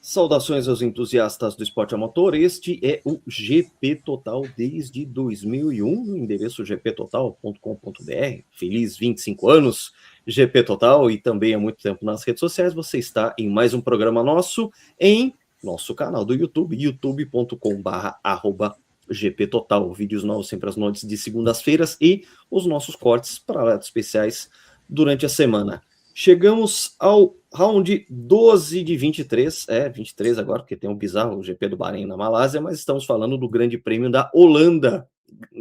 Saudações aos entusiastas do esporte a motor, este é o GP Total desde 2001, no endereço gptotal.com.br. Feliz 25 anos, GP Total, e também há muito tempo nas redes sociais. Você está em mais um programa nosso em nosso canal do YouTube, youtube.com/GP Total. Vídeos novos sempre às noites de segundas-feiras e os nossos cortes para especiais durante a semana. Chegamos ao round 12 de 23, 23 agora, porque tem um bizarro GP do Bahrein na Malásia, mas estamos falando do Grande Prêmio da Holanda,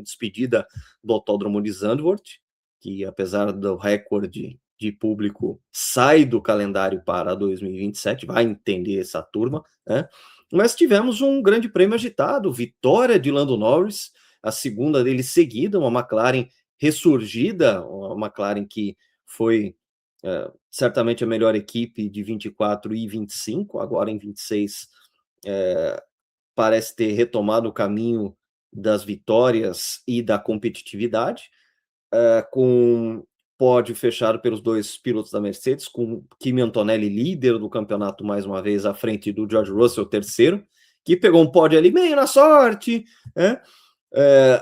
despedida do Autódromo de Zandvoort, que apesar do recorde de público, sai do calendário para 2027, vai entender essa turma, né? Mas tivemos um Grande Prêmio agitado, vitória de Lando Norris, a segunda dele seguida, uma McLaren ressurgida, uma McLaren que foi certamente a melhor equipe de 24 e 25, agora em 26 parece ter retomado o caminho das vitórias e da competitividade, com pódio fechado pelos dois pilotos da Mercedes, com Kimi Antonelli líder do campeonato mais uma vez, à frente do George Russell terceiro, que pegou um pódio ali meio na sorte, né?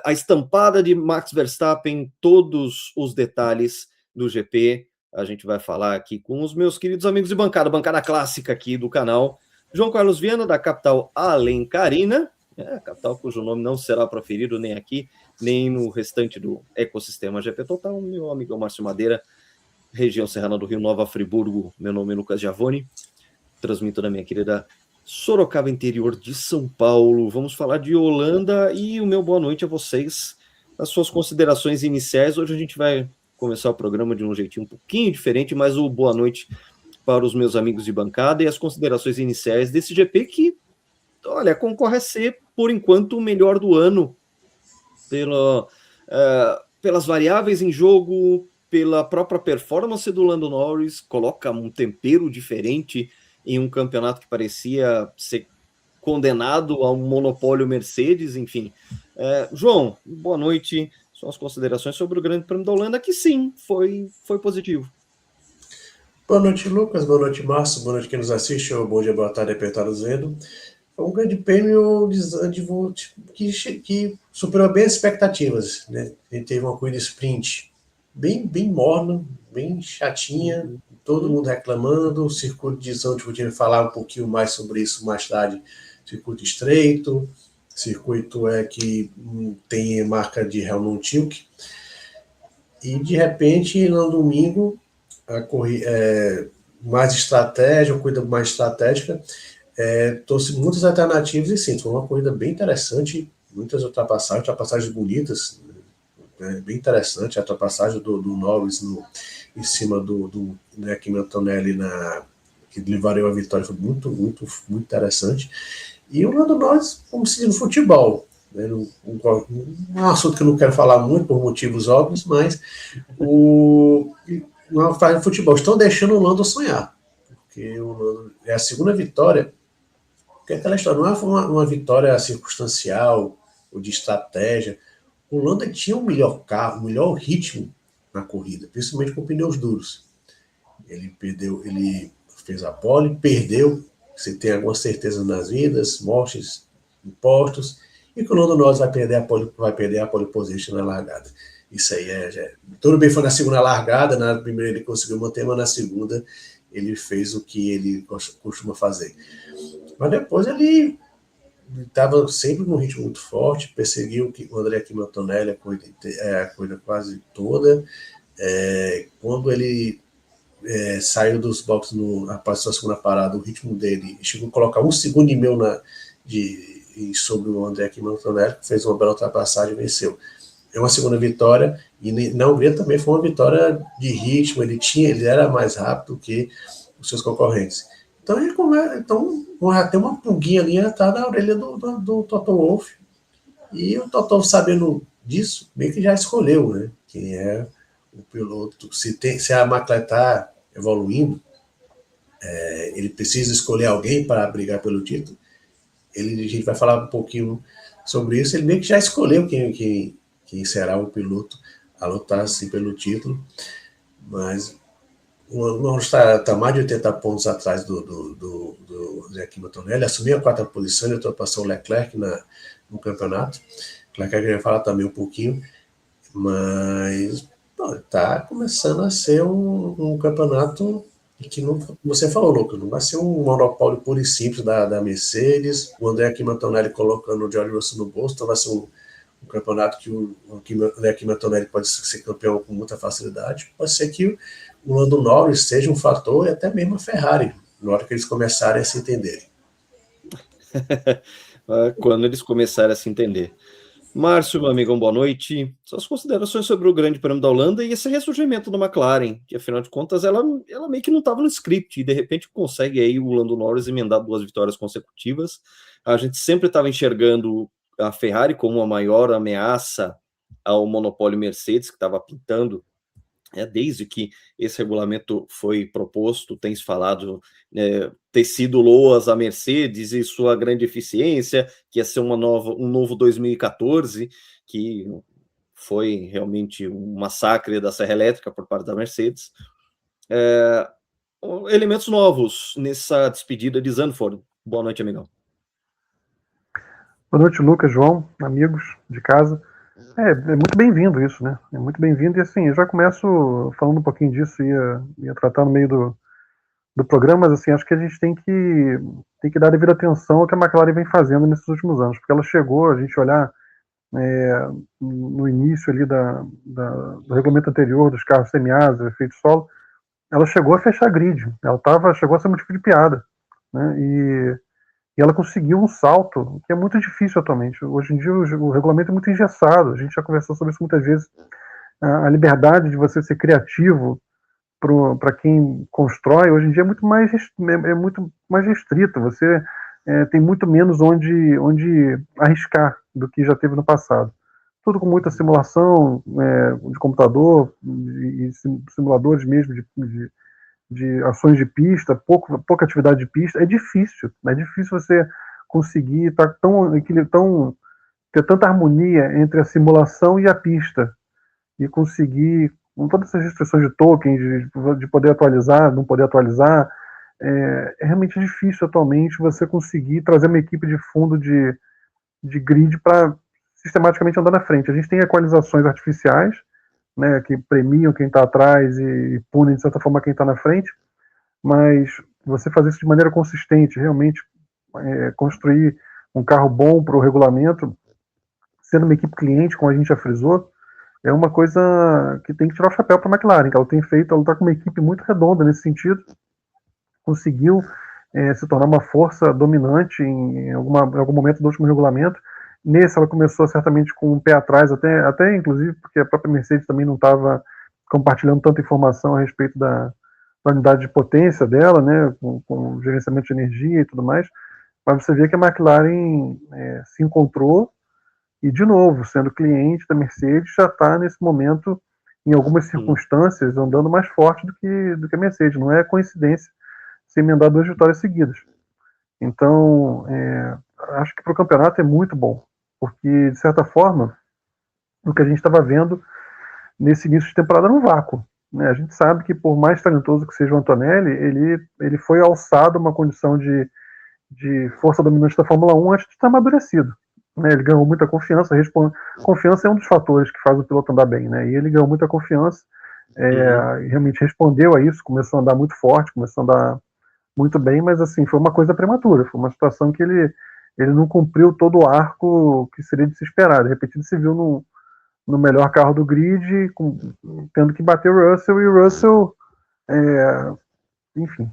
A estampada de Max Verstappen, todos os detalhes do GP, a gente vai falar aqui com os meus queridos amigos de bancada clássica aqui do canal, João Carlos Viana, da capital alencarina, capital cujo nome não será proferido nem aqui, nem no restante do ecossistema GP Total, meu amigo Márcio Madeira, região serrana do Rio, Nova Friburgo, meu nome é Lucas Giavone, transmito da minha querida Sorocaba, interior de São Paulo. Vamos falar de Holanda e o meu boa noite a vocês, as suas considerações iniciais. Hoje a gente vai começar o programa de um jeitinho um pouquinho diferente, mas o boa noite para os meus amigos de bancada e as considerações iniciais desse GP que, olha, concorre a ser, por enquanto, o melhor do ano, pelas variáveis em jogo, pela própria performance do Lando Norris, coloca um tempero diferente em um campeonato que parecia ser condenado a um monopólio Mercedes, enfim. João, boa noite. Suas considerações sobre o Grande Prêmio da Holanda, que sim, foi positivo. Boa noite, Lucas. Boa noite, Márcio. Boa noite quem nos assiste. Bom dia, boa tarde, apertado Zendo. Foi um grande prêmio de Zandvoort que superou bem as expectativas, né? A gente teve uma corrida sprint bem morna, bem chatinha, todo mundo reclamando. O circuito de Zandvoort, a gente vai falar um pouquinho mais sobre isso mais tarde. Circuito estreito, circuito que tem marca de Helmut Tilke. E de repente, no domingo, a corrida mais estratégia, uma corrida mais estratégica, trouxe muitas alternativas e sim, foi uma corrida bem interessante, muitas ultrapassagens bonitas, né, bem interessante, a ultrapassagem do Norris em cima do Kimi Antonelli, que levaria a vitória, foi muito interessante. E o Lando Norris, como se diz no futebol, né, um assunto que eu não quero falar muito por motivos óbvios, mas na fase de futebol estão deixando o Lando sonhar, porque o Lando é a segunda vitória. Porque aquela história não é uma vitória circunstancial ou de estratégia. O Lando tinha um melhor carro, um melhor ritmo na corrida, principalmente com pneus duros. Ele fez a pole, perdeu. Você tem alguma certeza nas vidas, mortes, impostos, e que o Lando Norris vai perder a pole position na largada. Isso aí tudo bem, foi na segunda largada, na primeira ele conseguiu manter, mas na segunda ele fez o que ele costuma fazer. Mas depois ele estava sempre num ritmo muito forte, perseguiu o André Kimi Antonelli a corrida quase toda. Quando ele saiu dos boxes após a sua segunda parada, o ritmo dele chegou a colocar 1 segundo e meio sobre o André Kimi Antonelli, que fez uma bela ultrapassagem e venceu. É uma segunda vitória, e na Hungria também foi uma vitória de ritmo, ele era mais rápido que os seus concorrentes. Então já tem uma pulguinha ali, já está na orelha do Toto Wolff. E o Toto, sabendo disso, meio que já escolheu, né, quem é o piloto. Se a McLaren está evoluindo, ele precisa escolher alguém para brigar pelo título. A gente vai falar um pouquinho sobre isso. Ele meio que já escolheu quem será o piloto a lutar assim, pelo título. Mas O Norris está mais de 80 pontos atrás do Zé Antonelli, assumiu a quarta posição, ele ultrapassou o Leclerc no campeonato. O Leclerc vai falar também um pouquinho, mas está começando a ser um campeonato que, não, você falou, Lucas, não vai ser um monopólio puro e simples da Mercedes, o André Antonelli colocando o George Russell no bolso, então vai ser um campeonato que o André Antonelli pode ser campeão com muita facilidade, pode ser que o Lando Norris seja um fator, e até mesmo a Ferrari, na hora que eles começarem a se entenderem. Quando eles começarem a se entender. Márcio, meu amigo, boa noite. Suas considerações sobre o Grande Prêmio da Holanda e esse ressurgimento da McLaren, que afinal de contas ela meio que não estava no script e de repente consegue aí o Lando Norris emendar 2 vitórias consecutivas. A gente sempre estava enxergando a Ferrari como a maior ameaça ao monopólio Mercedes, que estava pintando desde que esse regulamento foi proposto, tem se falado ter sido loas a Mercedes e sua grande eficiência, que ia ser um novo 2014, que foi realmente um massacre da Serra Elétrica por parte da Mercedes. Elementos novos nessa despedida de Zandvoort. Boa noite, amigão. Boa noite, Lucas, João, amigos de casa. É muito bem-vindo isso, né? É muito bem-vindo e assim, eu já começo falando um pouquinho disso, ia tratar no meio do programa, mas assim, acho que a gente tem que dar devida atenção ao que a McLaren vem fazendo nesses últimos anos, porque ela chegou, a gente olhar no início ali do regulamento anterior dos carros semi-asa, efeito solo, ela chegou a fechar grid, chegou a ser motivo de piada, né? E ela conseguiu um salto que é muito difícil atualmente. Hoje em dia o regulamento é muito engessado, a gente já conversou sobre isso muitas vezes. A liberdade de você ser criativo para quem constrói, hoje em dia é muito mais restrito. Você tem muito menos onde arriscar do que já teve no passado. Tudo com muita simulação de computador e simuladores mesmo de ações de pista, pouca atividade de pista, é difícil você conseguir ter tanta harmonia entre a simulação e a pista, e conseguir, com todas essas restrições de token, de poder atualizar, não poder atualizar, é realmente difícil atualmente você conseguir trazer uma equipe de fundo de grid para sistematicamente andar na frente. A gente tem equalizações artificiais, né, que premiam quem está atrás e punem, de certa forma, quem está na frente, mas você fazer isso de maneira consistente, realmente construir um carro bom para o regulamento, sendo uma equipe cliente, como a gente já frisou, é uma coisa que tem que tirar o chapéu para a McLaren, que ela tem feito, ela está com uma equipe muito redonda nesse sentido, conseguiu se tornar uma força dominante em algum momento do último regulamento. Nesse ela começou certamente com um pé atrás, até inclusive porque a própria Mercedes também não estava compartilhando tanta informação a respeito da unidade de potência dela, né, com gerenciamento de energia e tudo mais, mas você vê que a McLaren se encontrou e, de novo, sendo cliente da Mercedes, já está nesse momento, em algumas circunstâncias, andando mais forte do que a Mercedes. Não é coincidência se emendar 2 vitórias seguidas. Então, acho que para o campeonato é muito bom, porque, de certa forma, o que a gente estava vendo nesse início de temporada no vácuo. Né? A gente sabe que, por mais talentoso que seja o Antonelli, ele foi alçado a uma condição de força dominante da Fórmula 1 antes de estar amadurecido. Né? Ele ganhou muita confiança. Confiança é um dos fatores que faz o piloto andar bem. Né? E ele ganhou muita confiança, realmente respondeu a isso, começou a andar muito forte, começou a andar muito bem, mas assim, foi uma coisa prematura, foi uma situação que ele não cumpriu todo o arco que seria de se esperar. De repente ele se viu no melhor carro do grid, tendo que bater o Russell, e o Russell, enfim,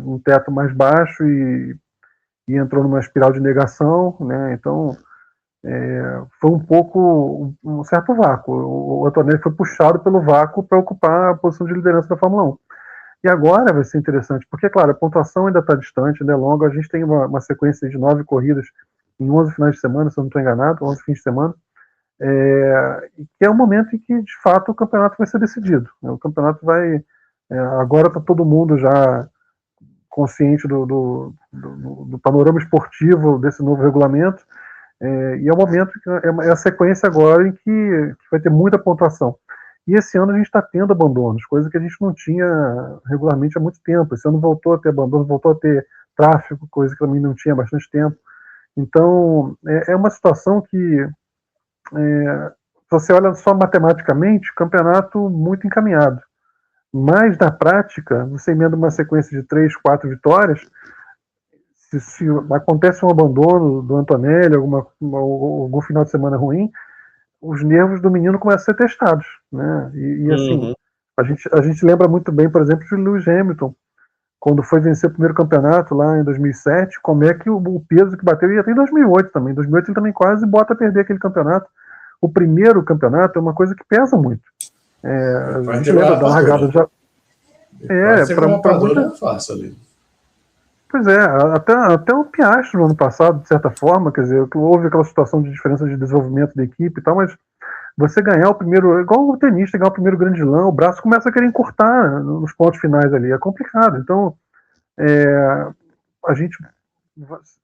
um teto mais baixo e entrou numa espiral de negação, né? Então foi um certo vácuo. O Antonelli foi puxado pelo vácuo para ocupar a posição de liderança da Fórmula 1. E agora vai ser interessante, porque, claro, a pontuação ainda está distante, ainda é longa. A gente tem uma sequência de 9 corridas em 11 finais de semana, se eu não estou enganado, 11 fins de semana, que é o momento em que, de fato, o campeonato vai ser decidido. O campeonato vai... agora está todo mundo já consciente do panorama esportivo desse novo regulamento, e é o momento, é a sequência agora em que vai ter muita pontuação. E esse ano a gente está tendo abandonos, coisa que a gente não tinha regularmente há muito tempo. Esse ano voltou a ter abandono, voltou a ter tráfego, coisa que também não tinha há bastante tempo. Então, é uma situação que, se você olha só matematicamente, campeonato muito encaminhado. Mas, na prática, você emenda uma sequência de 3, 4 vitórias, se acontece um abandono do Antonelli, algum final de semana ruim, os nervos do menino começam a ser testados, né? E assim, a gente lembra muito bem, por exemplo, de Lewis Hamilton, quando foi vencer o primeiro campeonato lá em 2007, como é que o peso que bateu, e até em 2008 também. Em 2008 ele também quase bota a perder aquele campeonato. O primeiro campeonato é uma coisa que pesa muito. A gente lembra da largada já. Para muita fácil ali. Pois é, até o Piastri no ano passado, de certa forma, quer dizer, houve aquela situação de diferença de desenvolvimento da equipe e tal, mas você ganhar o primeiro, igual o tenista, ganhar o primeiro grande slam, o braço começa a querer encurtar nos pontos finais ali, é complicado. Então, a gente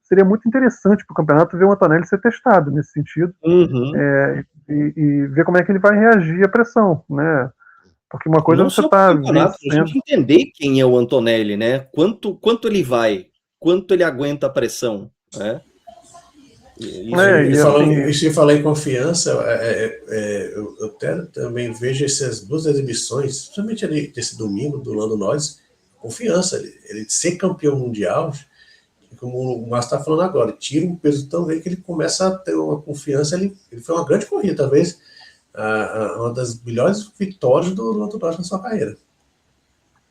seria muito interessante para o campeonato ver o Antonelli ser testado nesse sentido, e ver como é que ele vai reagir à pressão, né? Porque uma coisa não você só está campeonato, a gente entender quem é o Antonelli, né? Quanto ele vai, quanto ele aguenta a pressão, né? Isso eu falei em confiança, eu até também vejo essas duas exibições, principalmente ali desse domingo do Lando Norris, confiança, ele ser campeão mundial, como o Márcio está falando agora, tira um peso tão grande que ele começa a ter uma confiança, ele foi uma grande corrida, talvez uma das melhores vitórias do Lando Norris na sua carreira.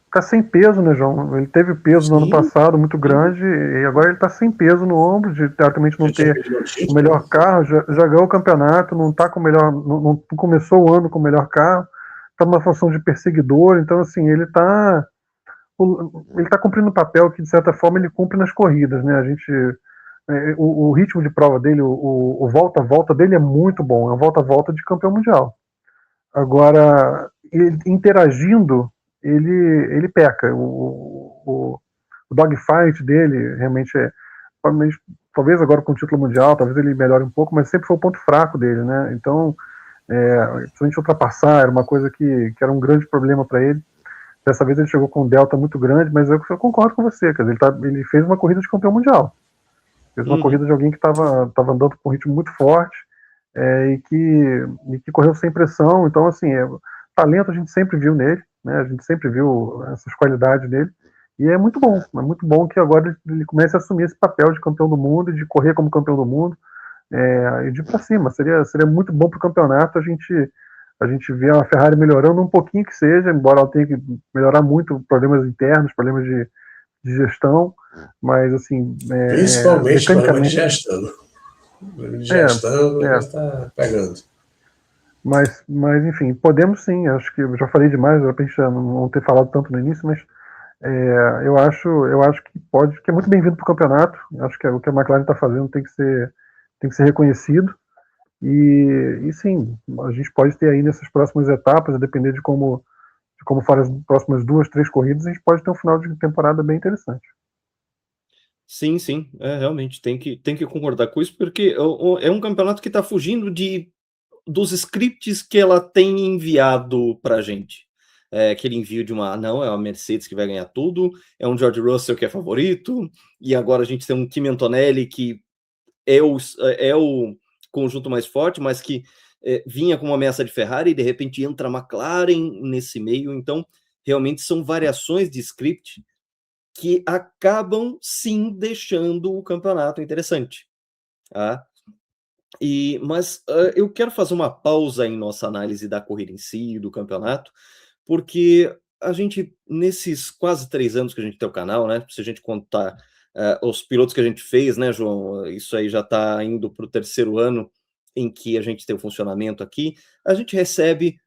Tá sem peso, né, João? Ele teve peso no ano passado muito grande e agora ele tá sem peso no ombro, de teoricamente não ter o melhor carro, já ganhou o campeonato, não tá com o melhor, não começou o ano com o melhor carro, tá numa função de perseguidor, então assim, ele tá cumprindo um papel que de certa forma ele cumpre nas corridas, né? A gente o ritmo de prova dele, o volta-volta dele é muito bom, é um volta-volta de campeão mundial. Agora, ele, interagindo, ele peca. O dogfight dele realmente talvez agora com o título mundial, talvez ele melhore um pouco, mas sempre foi o ponto fraco dele, né? Então, principalmente ultrapassar, era uma coisa que era um grande problema para ele. Dessa vez ele chegou com um delta muito grande, mas eu concordo com você, quer dizer, ele fez uma corrida de campeão mundial. Fez uma corrida de alguém que estava andando com um ritmo muito forte, e que correu sem pressão. Então, assim, talento a gente sempre viu nele, né? A gente sempre viu essas qualidades dele, e é muito bom que agora ele comece a assumir esse papel de campeão do mundo, de correr como campeão do mundo, e de ir para cima. Seria muito bom para o campeonato a gente ver a Ferrari melhorando um pouquinho que seja, embora ela tenha que melhorar muito problemas internos, problemas de gestão, mas assim, principalmente problemas de gestão. Já está pegando. Mas, enfim, podemos sim, acho que eu já falei demais, de repente não ter falado tanto no início, mas eu acho que é muito bem-vindo para o campeonato. Acho que o que a McLaren está fazendo tem que ser reconhecido. E sim, a gente pode ter aí nessas próximas etapas, a depender de como forem as próximas 2, 3 corridas, a gente pode ter um final de temporada bem interessante. Sim, realmente tem que concordar com isso, porque é um campeonato que está fugindo dos scripts que ela tem enviado para a gente. Aquele envio de não, é a Mercedes que vai ganhar tudo, é um George Russell que é favorito, e agora a gente tem um Kimi Antonelli que é o conjunto mais forte, mas que vinha com uma ameaça de Ferrari e de repente entra a McLaren nesse meio. Então, realmente são variações de script que acabam sim deixando o campeonato interessante. Tá? Mas eu quero fazer uma pausa em nossa análise da corrida em si, do campeonato, porque a gente, nesses quase 3 anos que a gente tem o canal, né? Se a gente contar os pilotos que a gente fez, né, João? Isso aí já está indo para o 3º ano em que a gente tem o funcionamento aqui. A gente recebe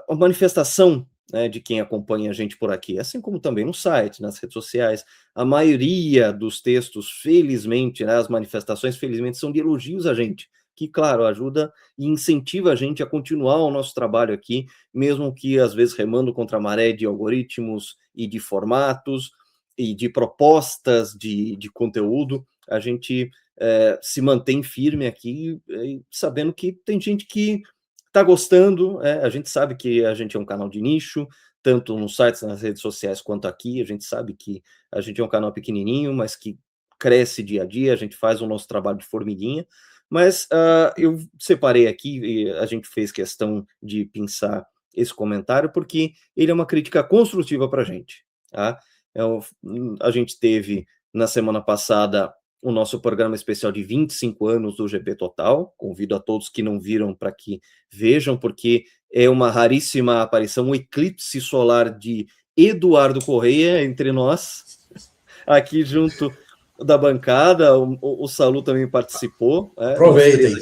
a manifestação, né, de quem acompanha a gente por aqui, assim como também no site, nas redes sociais. A maioria dos textos, felizmente, né, as manifestações, felizmente, são de elogios a gente, que, claro, ajuda e incentiva a gente a continuar o nosso trabalho aqui, mesmo que, às vezes, remando contra a maré de algoritmos e de formatos e de propostas de conteúdo, a gente se mantém firme aqui, sabendo que tem gente que Tá gostando, a gente sabe que a gente é um canal de nicho, tanto nos sites, nas redes sociais, quanto aqui, a gente sabe que a gente é um canal pequenininho, mas que cresce dia a dia, a gente faz o nosso trabalho de formiguinha, mas eu separei aqui, e a gente fez questão de pensar esse comentário, porque ele é uma crítica construtiva para a gente, tá? A gente teve, na semana passada, o nosso programa especial de 25 anos do GP Total, convido a todos que não viram para que vejam, porque é uma raríssima aparição, um eclipse solar de Eduardo Correia entre nós, aqui junto da bancada, o Salu também participou. Aproveitem.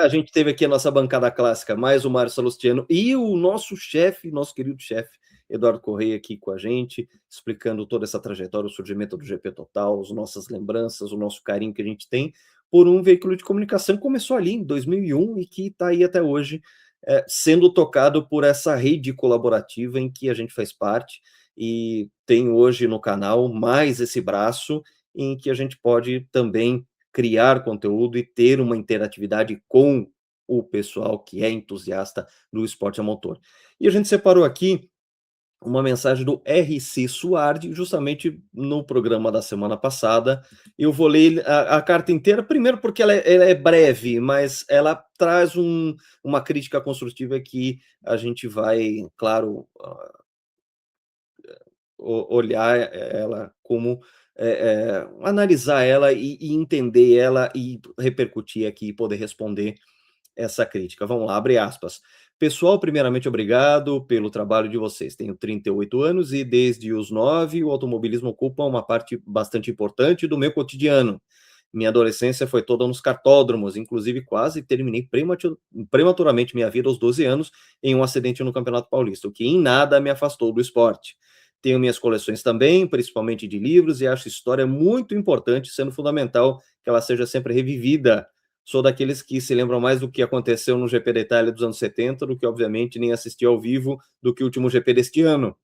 A gente teve aqui a nossa bancada clássica, mais o Mário Salustiano e o nosso chefe, nosso querido chefe, Eduardo Correia, aqui com a gente, explicando toda essa trajetória, o surgimento do GP Total, as nossas lembranças, o nosso carinho que a gente tem por um veículo de comunicação que começou ali em 2001 e que está aí até hoje, sendo tocado por essa rede colaborativa em que a gente faz parte, e tem hoje no canal mais esse braço em que a gente pode também criar conteúdo e ter uma interatividade com o pessoal que é entusiasta do esporte a motor. E a gente separou aqui uma mensagem do R.C. Suardi, justamente no programa da semana passada. Eu vou ler a carta inteira, primeiro porque ela é breve, mas ela traz uma crítica construtiva que a gente vai, claro, olhar ela como analisar ela e entender ela e repercutir aqui e poder responder essa crítica. Vamos lá, abre aspas. Pessoal, primeiramente, obrigado pelo trabalho de vocês. Tenho 38 anos e desde os 9 o automobilismo ocupa uma parte bastante importante do meu cotidiano. Minha adolescência foi toda nos cartódromos, inclusive quase terminei prematuramente minha vida aos 12 anos em um acidente no Campeonato Paulista, o que em nada me afastou do esporte. Tenho minhas coleções também, principalmente de livros, e acho história muito importante, sendo fundamental que ela seja sempre revivida. Sou daqueles que se lembram mais do que aconteceu no GP da Itália dos anos 70, do que, obviamente, nem assisti ao vivo do que o último GP deste ano.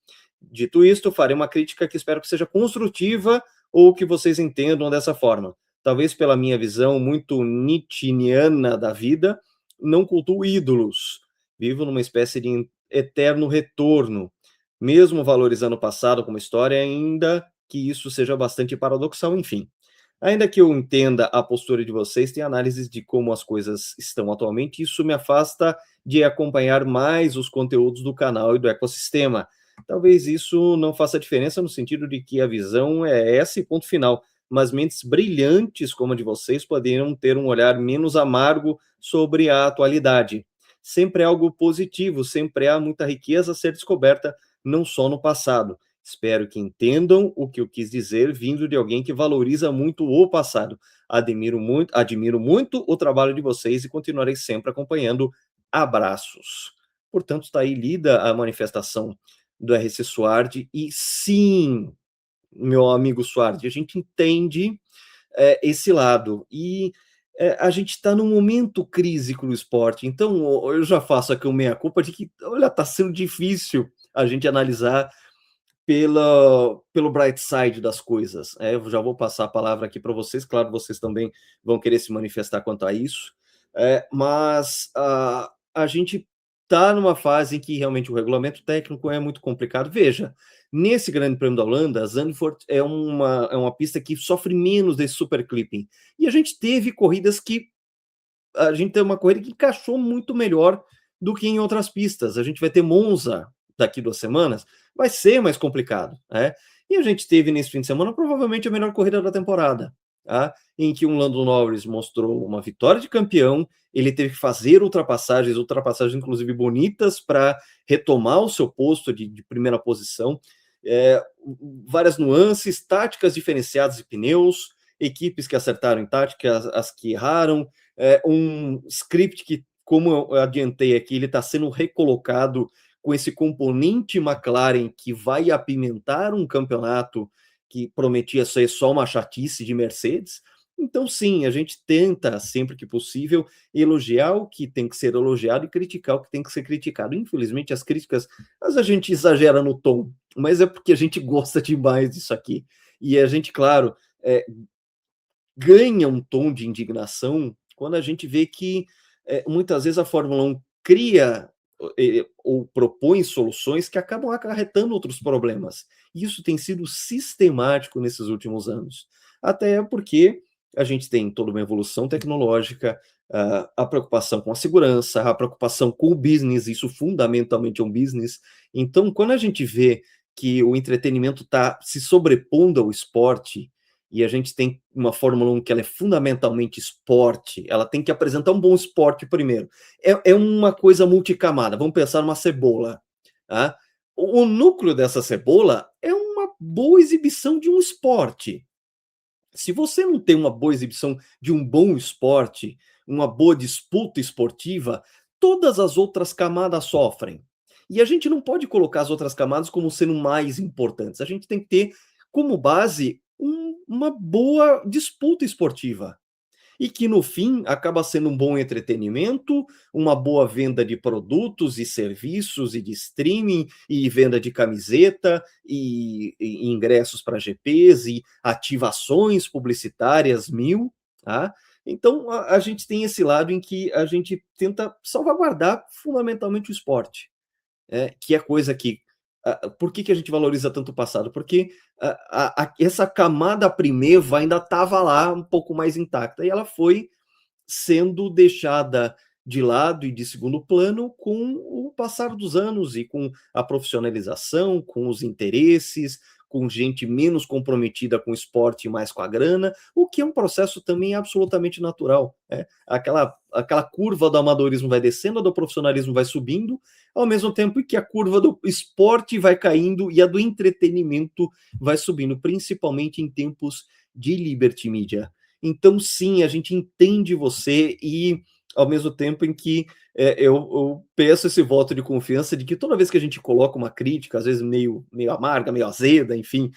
Dito isto, farei uma crítica que espero que seja construtiva ou que vocês entendam dessa forma. Talvez pela minha visão muito nietzscheana da vida, não cultuo ídolos. Vivo numa espécie de eterno retorno, mesmo valorizando o passado como história, ainda que isso seja bastante paradoxal, enfim. Ainda que eu entenda a postura de vocês, tem análises de como as coisas estão atualmente, e isso me afasta de acompanhar mais os conteúdos do canal e do ecossistema. Talvez isso não faça diferença no sentido de que a visão é essa e ponto final, mas mentes brilhantes como a de vocês poderiam ter um olhar menos amargo sobre a atualidade. Sempre é algo positivo, sempre há muita riqueza a ser descoberta, não só no passado. Espero que entendam o que eu quis dizer, vindo de alguém que valoriza muito o passado. Admiro muito o trabalho de vocês e continuarei sempre acompanhando. Abraços. Portanto, está aí lida a manifestação do RC Suardi, e sim, meu amigo Suardi, a gente entende esse lado, e a gente está num momento crítico no esporte, então eu já faço aqui uma meia-culpa de que, olha, está sendo difícil a gente analisar pelo bright side das coisas. Eu já vou passar a palavra aqui para vocês, claro, vocês também vão querer se manifestar quanto a isso, mas a gente está numa fase em que realmente o regulamento técnico é muito complicado. Veja, nesse Grande Prêmio da Holanda, Zandvoort é uma pista que sofre menos desse super clipping, e a gente teve corridas que a gente tem uma corrida que encaixou muito melhor do que em outras pistas. A gente vai ter Monza daqui 2 semanas, vai ser mais complicado, né? E a gente teve nesse fim de semana provavelmente a melhor corrida da temporada, tá? Em que um Lando Norris mostrou uma vitória de campeão, ele teve que fazer ultrapassagens inclusive bonitas, para retomar o seu posto de primeira posição, várias nuances, táticas diferenciadas de pneus, equipes que acertaram em tática, as que erraram, um script que, como eu adiantei aqui, ele está sendo recolocado com esse componente McLaren que vai apimentar um campeonato que prometia ser só uma chatice de Mercedes. Então, sim, a gente tenta, sempre que possível, elogiar o que tem que ser elogiado e criticar o que tem que ser criticado. Infelizmente, as críticas, a gente exagera no tom, mas é porque a gente gosta demais disso aqui. E a gente, claro, ganha um tom de indignação quando a gente vê que muitas vezes a Fórmula 1 cria ou propõe soluções que acabam acarretando outros problemas. Isso tem sido sistemático nesses últimos anos. Até porque a gente tem toda uma evolução tecnológica, a preocupação com a segurança, a preocupação com o business, isso fundamentalmente é um business. Então, quando a gente vê que o entretenimento está se sobrepondo ao esporte, e a gente tem uma Fórmula 1 que ela é fundamentalmente esporte, ela tem que apresentar um bom esporte primeiro. É uma coisa multicamada, vamos pensar numa cebola. Tá? O núcleo dessa cebola é uma boa exibição de um esporte. Se você não tem uma boa exibição de um bom esporte, uma boa disputa esportiva, todas as outras camadas sofrem. E a gente não pode colocar as outras camadas como sendo mais importantes. A gente tem que ter como base uma boa disputa esportiva. E que, no fim, acaba sendo um bom entretenimento, uma boa venda de produtos e serviços e de streaming, e venda de camiseta, e ingressos para GPs, e ativações publicitárias 1000, tá? Então, a gente tem esse lado em que a gente tenta salvaguardar fundamentalmente o esporte, que é coisa que... por que a gente valoriza tanto o passado? Porque essa camada primeva ainda estava lá um pouco mais intacta, e ela foi sendo deixada de lado e de segundo plano com o passar dos anos e com a profissionalização, com os interesses, com gente menos comprometida com o esporte e mais com a grana, o que é um processo também absolutamente natural. Aquela curva do amadorismo vai descendo, a do profissionalismo vai subindo, ao mesmo tempo que a curva do esporte vai caindo e a do entretenimento vai subindo, principalmente em tempos de Liberty Media. Então, sim, a gente entende você e, ao mesmo tempo em que eu peço esse voto de confiança de que toda vez que a gente coloca uma crítica, às vezes meio amarga, meio azeda, enfim,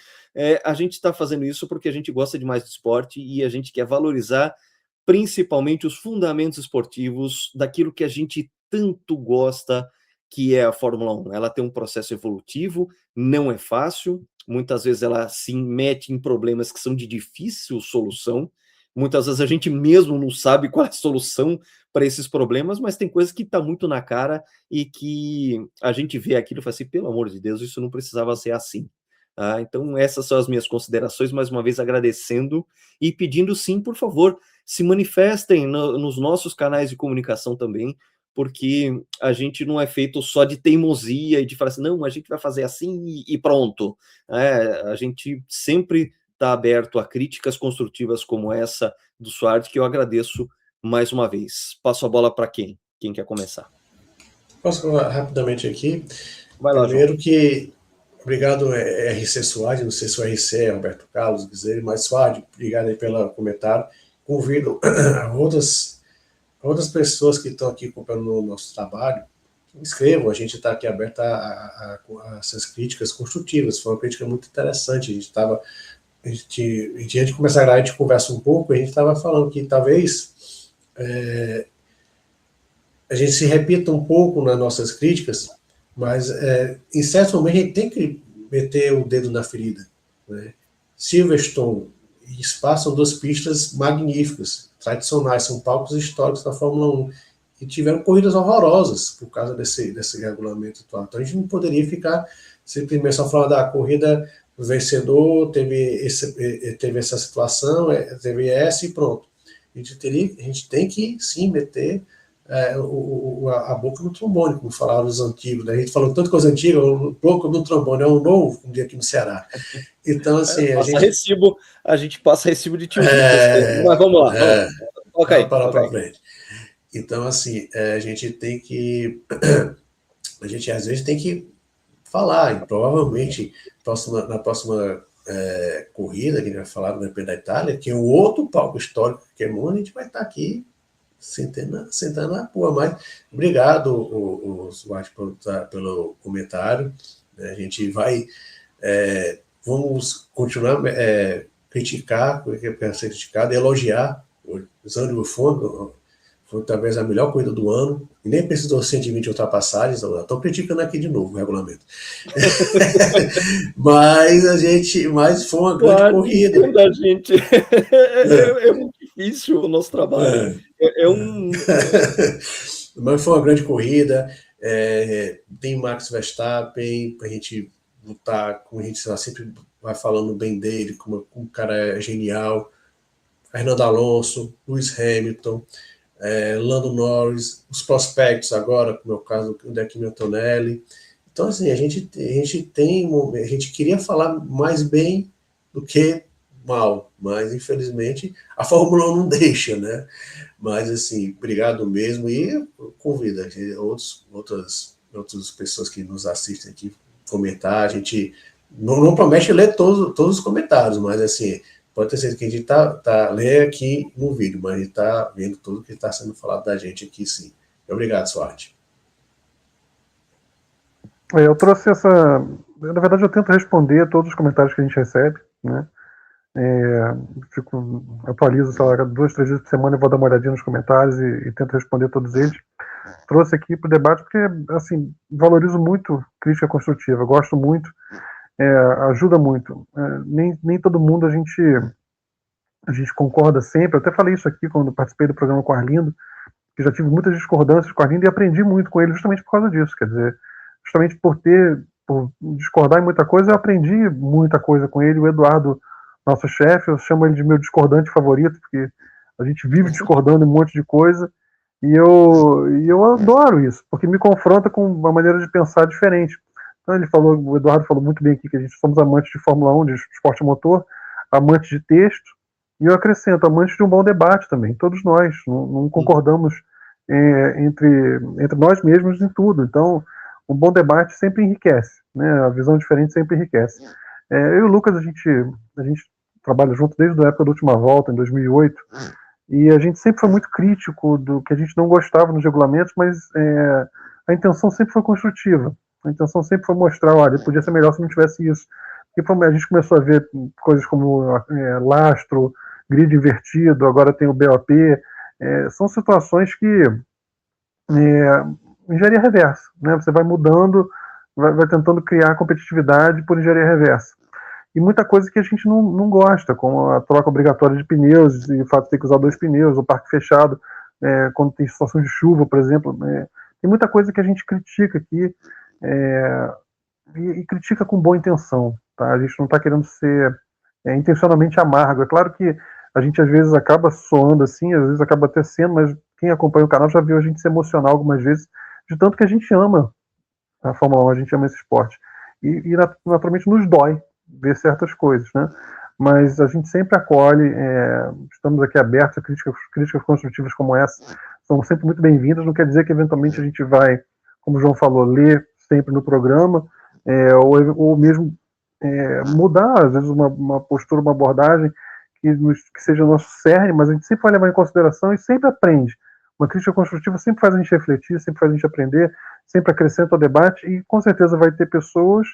a gente está fazendo isso porque a gente gosta demais do esporte e a gente quer valorizar principalmente os fundamentos esportivos daquilo que a gente tanto gosta, que é a Fórmula 1. Ela tem um processo evolutivo, não é fácil, muitas vezes ela se mete em problemas que são de difícil solução, muitas vezes a gente mesmo não sabe qual é a solução para esses problemas, mas tem coisas que estão muito na cara e que a gente vê aquilo e fala assim, pelo amor de Deus, isso não precisava ser assim. Então essas são as minhas considerações, mais uma vez agradecendo e pedindo sim, por favor, se manifestem nos nossos canais de comunicação também, porque a gente não é feito só de teimosia e de falar assim, não, a gente vai fazer assim e pronto. A gente sempre está aberto a críticas construtivas como essa do Suárez, que eu agradeço mais uma vez. Passo a bola para quem? Quem quer começar? Posso falar rapidamente aqui? Vai lá, primeiro João. que... Obrigado, RC Suárez, não sei se o RC é Roberto Carlos, Guizeli, mas Suárez, obrigado aí pelo comentário. Convido outras pessoas que estão aqui acompanhando o nosso trabalho, escrevam, a gente está aqui aberto a essas críticas construtivas, foi uma crítica muito interessante, antes de começar a gravar, a gente conversa um pouco, a gente estava falando que talvez a gente se repita um pouco nas nossas críticas, mas em certo momento a gente tem que meter o dedo na ferida. Né? Silverstone e Spa são duas pistas magníficas, tradicionais, são palcos históricos da Fórmula 1, e tiveram corridas horrorosas por causa desse regulamento atual. Então a gente não poderia ficar simplesmente só falando da corrida, o vencedor teve essa situação, teve essa e pronto. A gente tem que sim meter a boca no trombone, como falaram os antigos, né? A gente falou tanta coisa antiga, um pouco no trombone, é um novo, um dia aqui no Ceará. Então, assim, a gente passa recibo de tio. Mas vamos lá, vamos para frente. Então, assim, a gente tem que... A gente, às vezes, tem que falar, e provavelmente, na próxima corrida, que a gente vai falar no GP da Itália, que é o outro palco histórico que é Mônaco, a gente vai estar aqui sentando na rua, mas obrigado, Suárez, pelo comentário. A gente vai... vamos continuar criticar, porque quer ser criticado, elogiar o Zandvoort foi talvez a melhor corrida do ano, e nem precisou 120 ultrapassagens, estou criticando aqui de novo o regulamento. mas foi uma grande corrida. Da gente. É muito difícil o nosso trabalho. É um... Mas foi uma grande corrida. Tem Max Verstappen para a gente lutar, como a gente sempre vai falando bem dele, como o cara é genial. Fernando Alonso, Lewis Hamilton, Lando Norris, os prospectos agora, como é o caso do Kimi Antonelli. Então, assim, a gente queria falar mais bem do que mal, mas infelizmente a Fórmula 1 não deixa, né? Mas, assim, obrigado mesmo e convido outras pessoas que nos assistem aqui comentar. A gente não promete ler todos os comentários, mas, assim, pode ter certeza que a gente lê aqui no vídeo, mas a gente está vendo tudo que está sendo falado da gente aqui, sim. Obrigado, Suárez. Eu trouxe na verdade, eu tento responder todos os comentários que a gente recebe, né? Atualizo, sei lá, 2, 3 vezes por semana eu vou dar uma olhadinha nos comentários e tento responder todos eles. Trouxe aqui para o debate porque, assim, valorizo muito crítica construtiva, gosto muito, ajuda muito. Nem todo mundo a gente concorda sempre. Eu até falei isso aqui quando participei do programa com o Arlindo, que já tive muitas discordâncias com o Arlindo e aprendi muito com ele justamente por causa disso. Quer dizer, justamente por discordar em muita coisa, eu aprendi muita coisa com ele. O Eduardo, nosso chefe, eu chamo ele de meu discordante favorito, porque a gente vive discordando em um monte de coisa, e eu adoro isso, porque me confronta com uma maneira de pensar diferente. Então o Eduardo falou muito bem aqui que a gente somos amantes de Fórmula 1, de esporte motor, amantes de texto, e eu acrescento, amantes de um bom debate também, todos nós, não concordamos entre nós mesmos em tudo, então um bom debate sempre enriquece, né? A visão diferente sempre enriquece. Eu e o Lucas, a gente trabalha junto desde a época da Última Volta, em 2008, e a gente sempre foi muito crítico do que a gente não gostava nos regulamentos, mas a intenção sempre foi construtiva. A intenção sempre foi mostrar, olha, podia ser melhor se não tivesse isso. E a gente começou a ver coisas como lastro, grid invertido, agora tem o BOP. São situações que engenharia reversa, né? Você vai mudando, vai tentando criar competitividade por engenharia reversa. E muita coisa que a gente não gosta, como a troca obrigatória de pneus, e o fato de ter que usar 2 pneus, o parque fechado, quando tem situação de chuva, por exemplo. Tem muita coisa que a gente critica aqui, e critica com boa intenção. Tá? A gente não está querendo ser intencionalmente amargo. É claro que a gente às vezes acaba soando assim, às vezes acaba até sendo, mas quem acompanha o canal já viu a gente se emocionar algumas vezes, de tanto que a gente ama a Fórmula 1, a gente ama esse esporte. E naturalmente nos dói ver certas coisas, né? Mas a gente sempre acolhe, estamos aqui abertos a críticas construtivas como essa, são sempre muito bem-vindas, não quer dizer que eventualmente a gente vai, como o João falou, ler sempre no programa, ou mesmo mudar, às vezes, uma postura, uma abordagem que seja o nosso cerne, mas a gente sempre vai levar em consideração e sempre aprende. Uma crítica construtiva sempre faz a gente refletir, sempre faz a gente aprender, sempre acrescenta ao debate e com certeza vai ter pessoas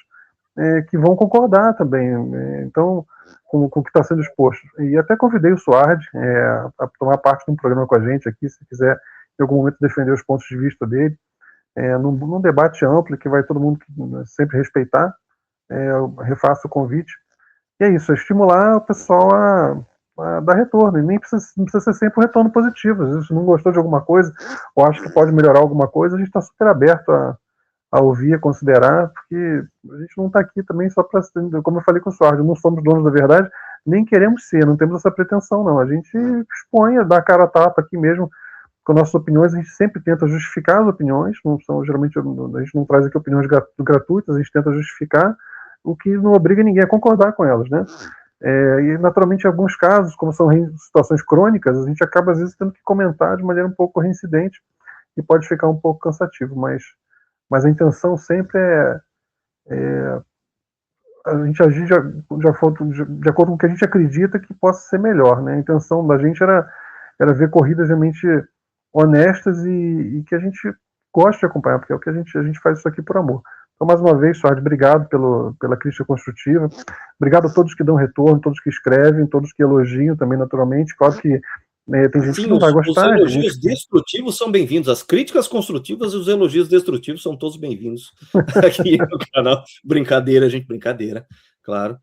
que vão concordar também, então, com o que está sendo exposto. E até convidei o Suárez a tomar parte de um programa com a gente aqui, se quiser em algum momento defender os pontos de vista dele, num debate amplo que vai todo mundo sempre respeitar. Eu refaço o convite. E é isso, estimular o pessoal a dar retorno, e nem precisa ser sempre um retorno positivo. Às vezes, se não gostou de alguma coisa, ou acha que pode melhorar alguma coisa, a gente está super aberto a ouvir, a considerar, porque a gente não está aqui também só para, como eu falei com o Suárez, não somos donos da verdade, nem queremos ser, não temos essa pretensão, não. A gente expõe, dá a cara a tapa aqui mesmo, com nossas opiniões, a gente sempre tenta justificar as opiniões, geralmente a gente não traz aqui opiniões gratuitas, a gente tenta justificar, o que não obriga ninguém a concordar com elas, né? E naturalmente em alguns casos, como são situações crônicas, a gente acaba às vezes tendo que comentar de maneira um pouco reincidente e pode ficar um pouco cansativo, mas a intenção sempre a gente agir de acordo com o que a gente acredita que possa ser melhor, né? A intenção da gente era ver corridas realmente honestas e que a gente gosta de acompanhar, porque é o que a gente faz isso aqui por amor. Então, mais uma vez, Suárez, obrigado pela crítica construtiva. Obrigado a todos que dão retorno, todos que escrevem, todos que elogiam também, naturalmente. Claro que tem gente que não vai gostar. Os elogios destrutivos são bem-vindos. As críticas construtivas e os elogios destrutivos são todos bem-vindos aqui no canal. Brincadeira, gente, brincadeira, claro.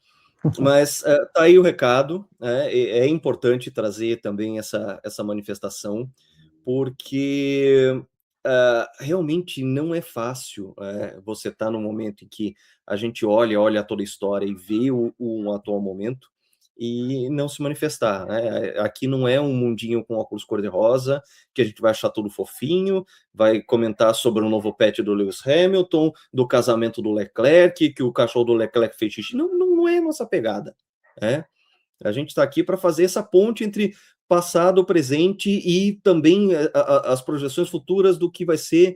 Mas tá aí o recado, né? É importante trazer também essa manifestação, porque realmente não é fácil você estar no momento em que a gente olha toda a história e vê o atual momento e não se manifestar, né? Aqui não é um mundinho com óculos cor-de-rosa, que a gente vai achar tudo fofinho, vai comentar sobre o novo pet do Lewis Hamilton, do casamento do Leclerc, que o cachorro do Leclerc fez xixi. Não é nossa pegada, né? A gente está aqui para fazer essa ponte entre passado, presente e também as projeções futuras do que vai ser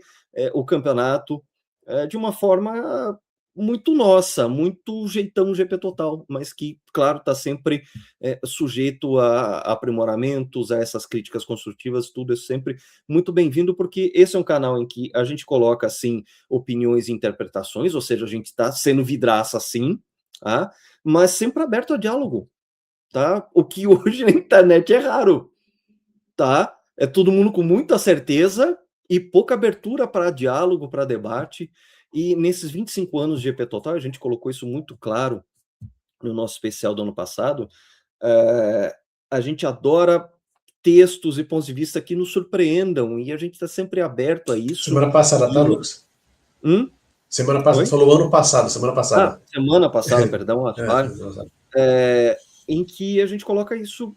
o campeonato de uma forma muito nossa, muito jeitão GP Total, mas que, claro, está sempre sujeito a aprimoramentos, a essas críticas construtivas, tudo é sempre muito bem-vindo, porque esse é um canal em que a gente coloca, assim, opiniões e interpretações, ou seja, a gente está sendo vidraça, sim, tá? Mas sempre aberto a diálogo, tá? O que hoje na internet é raro, tá? É todo mundo com muita certeza e pouca abertura para diálogo, para debate. E nesses 25 anos de GP Total, a gente colocou isso muito claro no nosso especial do ano passado. A gente adora textos e pontos de vista que nos surpreendam e a gente está sempre aberto a isso. Semana passada, tá, Lucas? Semana passada, falou ano passado, semana passada. Semana passada, perdão, em que a gente coloca isso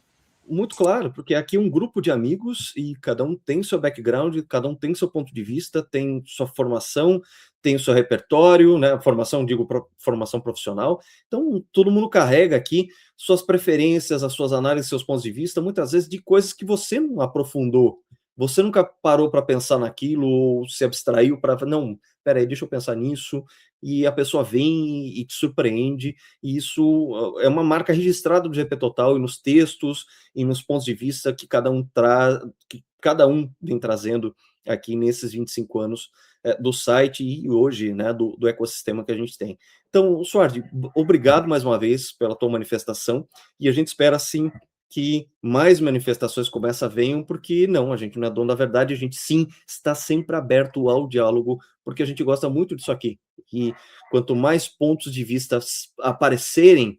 muito claro, porque aqui é um grupo de amigos e cada um tem seu background, cada um tem seu ponto de vista, tem sua formação, tem o seu repertório, né? Formação, digo, formação profissional. Então, todo mundo carrega aqui suas preferências, as suas análises, seus pontos de vista, muitas vezes de coisas que você não aprofundou. Você nunca parou para pensar naquilo ou se abstraiu para... Não, peraí, deixa eu pensar nisso. E a pessoa vem e te surpreende, e isso é uma marca registrada do GP Total e nos textos e nos pontos de vista que cada um vem trazendo aqui nesses 25 anos do site e hoje, né, do ecossistema que a gente tem. Então, Suardi, obrigado mais uma vez pela tua manifestação, e a gente espera, sim, que mais manifestações como essa venham, porque não, a gente não é dono da verdade, a gente sim está sempre aberto ao diálogo, porque a gente gosta muito disso aqui. E quanto mais pontos de vista aparecerem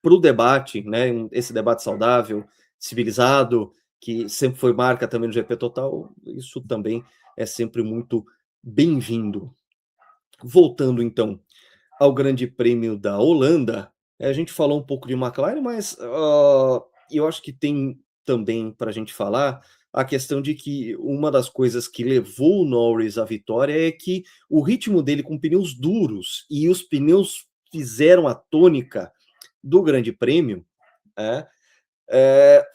para o debate, né, esse debate saudável, civilizado, que sempre foi marca também no GP Total, isso também é sempre muito bem-vindo. Voltando, então, ao Grande Prêmio da Holanda, a gente falou um pouco de McLaren, mas eu acho que tem também para a gente falar a questão de que uma das coisas que levou o Norris à vitória é que o ritmo dele com pneus duros e os pneus fizeram a tônica do Grande Prêmio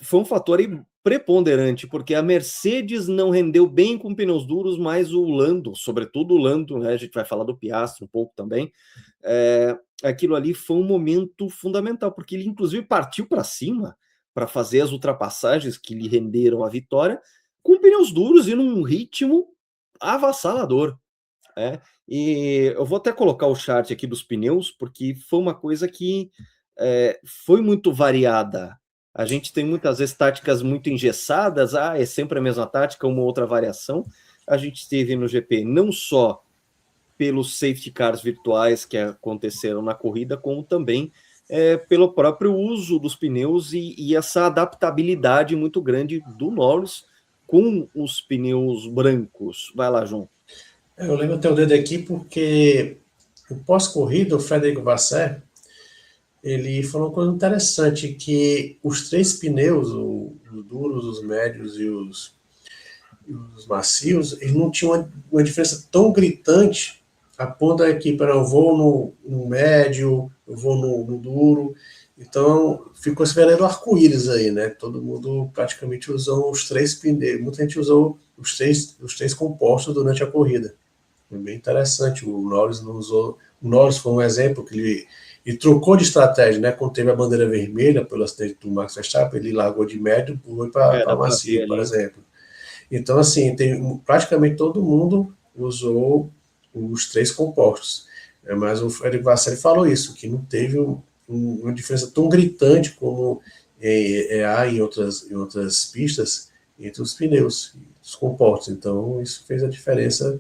foi um fator preponderante, porque a Mercedes não rendeu bem com pneus duros, mas o Lando, sobretudo o Lando, né, a gente vai falar do Piastri um pouco também, aquilo ali foi um momento fundamental, porque ele inclusive partiu para cima para fazer as ultrapassagens que lhe renderam a vitória, com pneus duros e num ritmo avassalador. E eu vou até colocar o chart aqui dos pneus, porque foi uma coisa que foi muito variada. A gente tem muitas vezes táticas muito engessadas, é sempre a mesma tática, uma outra variação. A gente teve no GP não só pelos safety cars virtuais que aconteceram na corrida, como também pelo próprio uso dos pneus e essa adaptabilidade muito grande do Norris com os pneus brancos. Vai lá, João. Eu lembro até o dedo aqui porque o pós-corrida, o Frederico Vasseur, ele falou uma coisa interessante, que os três pneus, os duros, os médios e os macios, eles não tinham uma diferença tão gritante a ponto da equipe, eu vou no médio, eu vou no duro. Então, ficou esse verdadeiro arco-íris aí, né? Todo mundo praticamente usou os três pneus, muita gente usou os três compostos durante a corrida. Foi bem interessante. O Norris não usou. O Norris foi um exemplo que ele trocou de estratégia, né? Quando teve a bandeira vermelha pelo acidente do Max Verstappen, ele largou de médio e foi para macio, por exemplo. Então, assim, praticamente todo mundo usou os três compostos. Mas o Frederico Vasseur falou isso, que não teve uma diferença tão gritante como há em outras pistas entre os pneus, os compostos. Então, isso fez a diferença.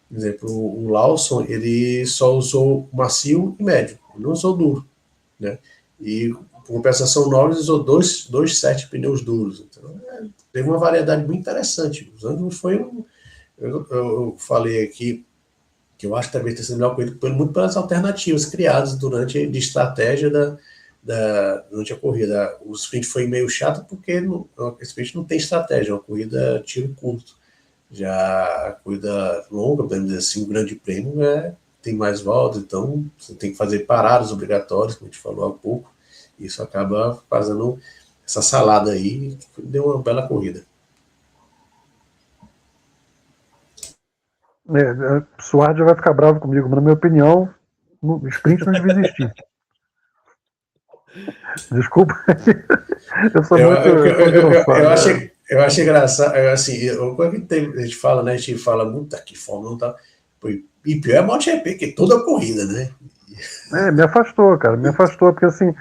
Por exemplo, o Lawson, ele só usou macio e médio. não usou duro, né? E, por compensação, o Norris usou dois sets de pneus duros. Então, teve uma variedade muito interessante. Os anos foi eu falei aqui que eu acho que talvez tenha sido melhor corrida muito pelas alternativas criadas de estratégia durante a corrida. O sprint foi meio chato porque o sprint não tem estratégia, é uma corrida tiro curto. Já a corrida longa, podemos dizer assim, o grande prêmio tem mais voltas, então você tem que fazer paradas obrigatórias, como a gente falou há pouco. Isso acaba fazendo essa salada aí, deu uma bela corrida. Suárez já vai ficar bravo comigo, mas na minha opinião, o sprint não devia existir. Desculpa. Eu sou muito. Eu achei engraçado. Assim, a gente fala, né? A gente fala muito aqui, Fórmula 1 tá. E pior é a MotoGP, que é toda a corrida, né? Me afastou, cara. Me afastou, porque assim,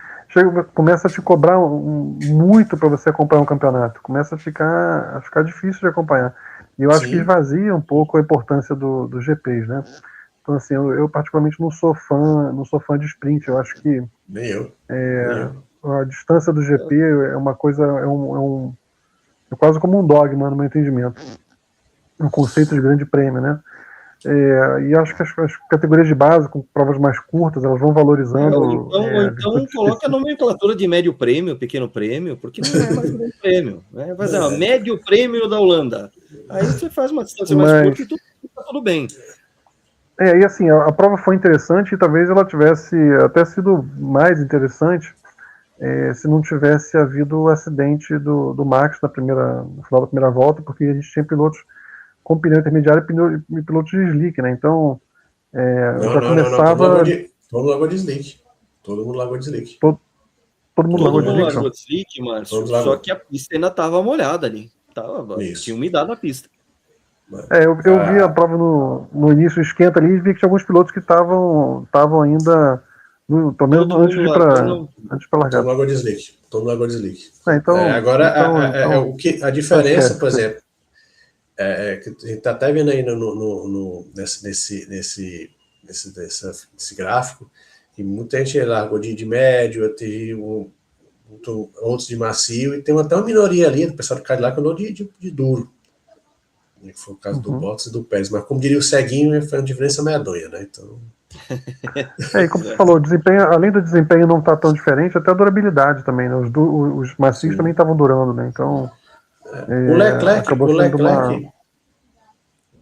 começa a te cobrar muito para você acompanhar um campeonato. Começa a ficar difícil de acompanhar. E eu acho que esvazia um pouco a importância dos GPs, né? Então, assim, eu particularmente não sou fã de sprint. Eu acho que nem eu. A distância do GP é uma coisa, é quase como um dogma no meu entendimento. Um conceito de grande prêmio, né? E acho que as categorias de base, com provas mais curtas, elas vão valorizando. Então coloca a nomenclatura de médio prêmio, pequeno prêmio, porque não é mais grande prêmio. Né? Vai dizer, médio prêmio da Holanda. Aí você faz uma distância mais curta e tá tudo bem. E assim, a prova foi interessante e talvez ela tivesse até sido mais interessante se não tivesse havido o acidente do Max no final da primeira volta, porque a gente tinha pilotos com pneu intermediário e pilotos de slick, né? Então, já começava... Todo mundo largou de slick. Todo mundo largou de slick. Todo mundo largou de slick, Márcio. Só que a pista ainda estava molhada ali. Tinha umidade na pista. Eu vi a prova no início, esquenta ali, e vi que tinha alguns pilotos que estavam ainda, pelo menos antes de ir para largar. Todo largou de slick. Todo largou de slick. Agora, a diferença, por exemplo, que a gente está até vendo aí nesse gráfico, que muita gente largou de médio, outros de macio, e tem até uma minoria ali do pessoal do Cadillac que andou de duro. Que foi o caso do Bottas e do Pérez, mas como diria o ceguinho, foi uma diferença medonha, né? Então... e como você falou, o desempenho, além do desempenho não estar tão diferente, até a durabilidade também, né? Os macios também estavam durando, né? Então o Leclerc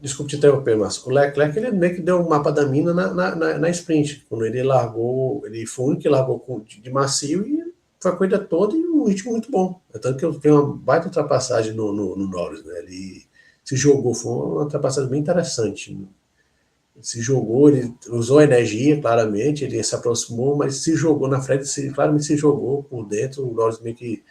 desculpe te interromper, Márcio. O Leclerc, ele meio que deu um mapa da mina na sprint, quando ele foi o único que largou de macio e foi a corrida toda e um ritmo muito bom. Tanto que eu tenho uma baita ultrapassagem no Norris, né? Ele se jogou, foi uma ultrapassagem bem interessante. Ele se jogou, ele usou a energia, claramente, ele se aproximou, mas se jogou na frente, claramente se jogou por dentro. O Norris meio que...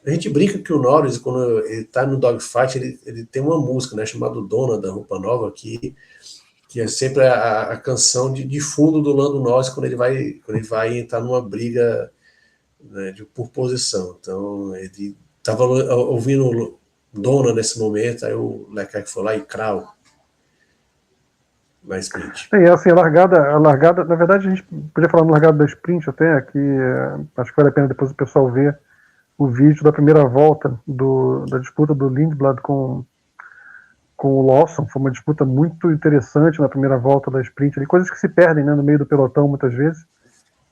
A gente brinca que o Norris, quando ele tá no dogfight, ele tem uma música, né, chamada Dona, da Roupa Nova, que é sempre a canção de fundo do Lando Norris quando ele vai entrar numa briga, né, por posição. Então, ele estava ouvindo Dona nesse momento, aí o Leclerc foi lá e crau na sprint. Assim, a largada, na verdade a gente podia falar na largada da sprint até, que acho que vale a pena depois o pessoal ver o vídeo da primeira volta da disputa do Lindblad com o Lawson. Foi uma disputa muito interessante na primeira volta da sprint, ali, coisas que se perdem, né, no meio do pelotão muitas vezes.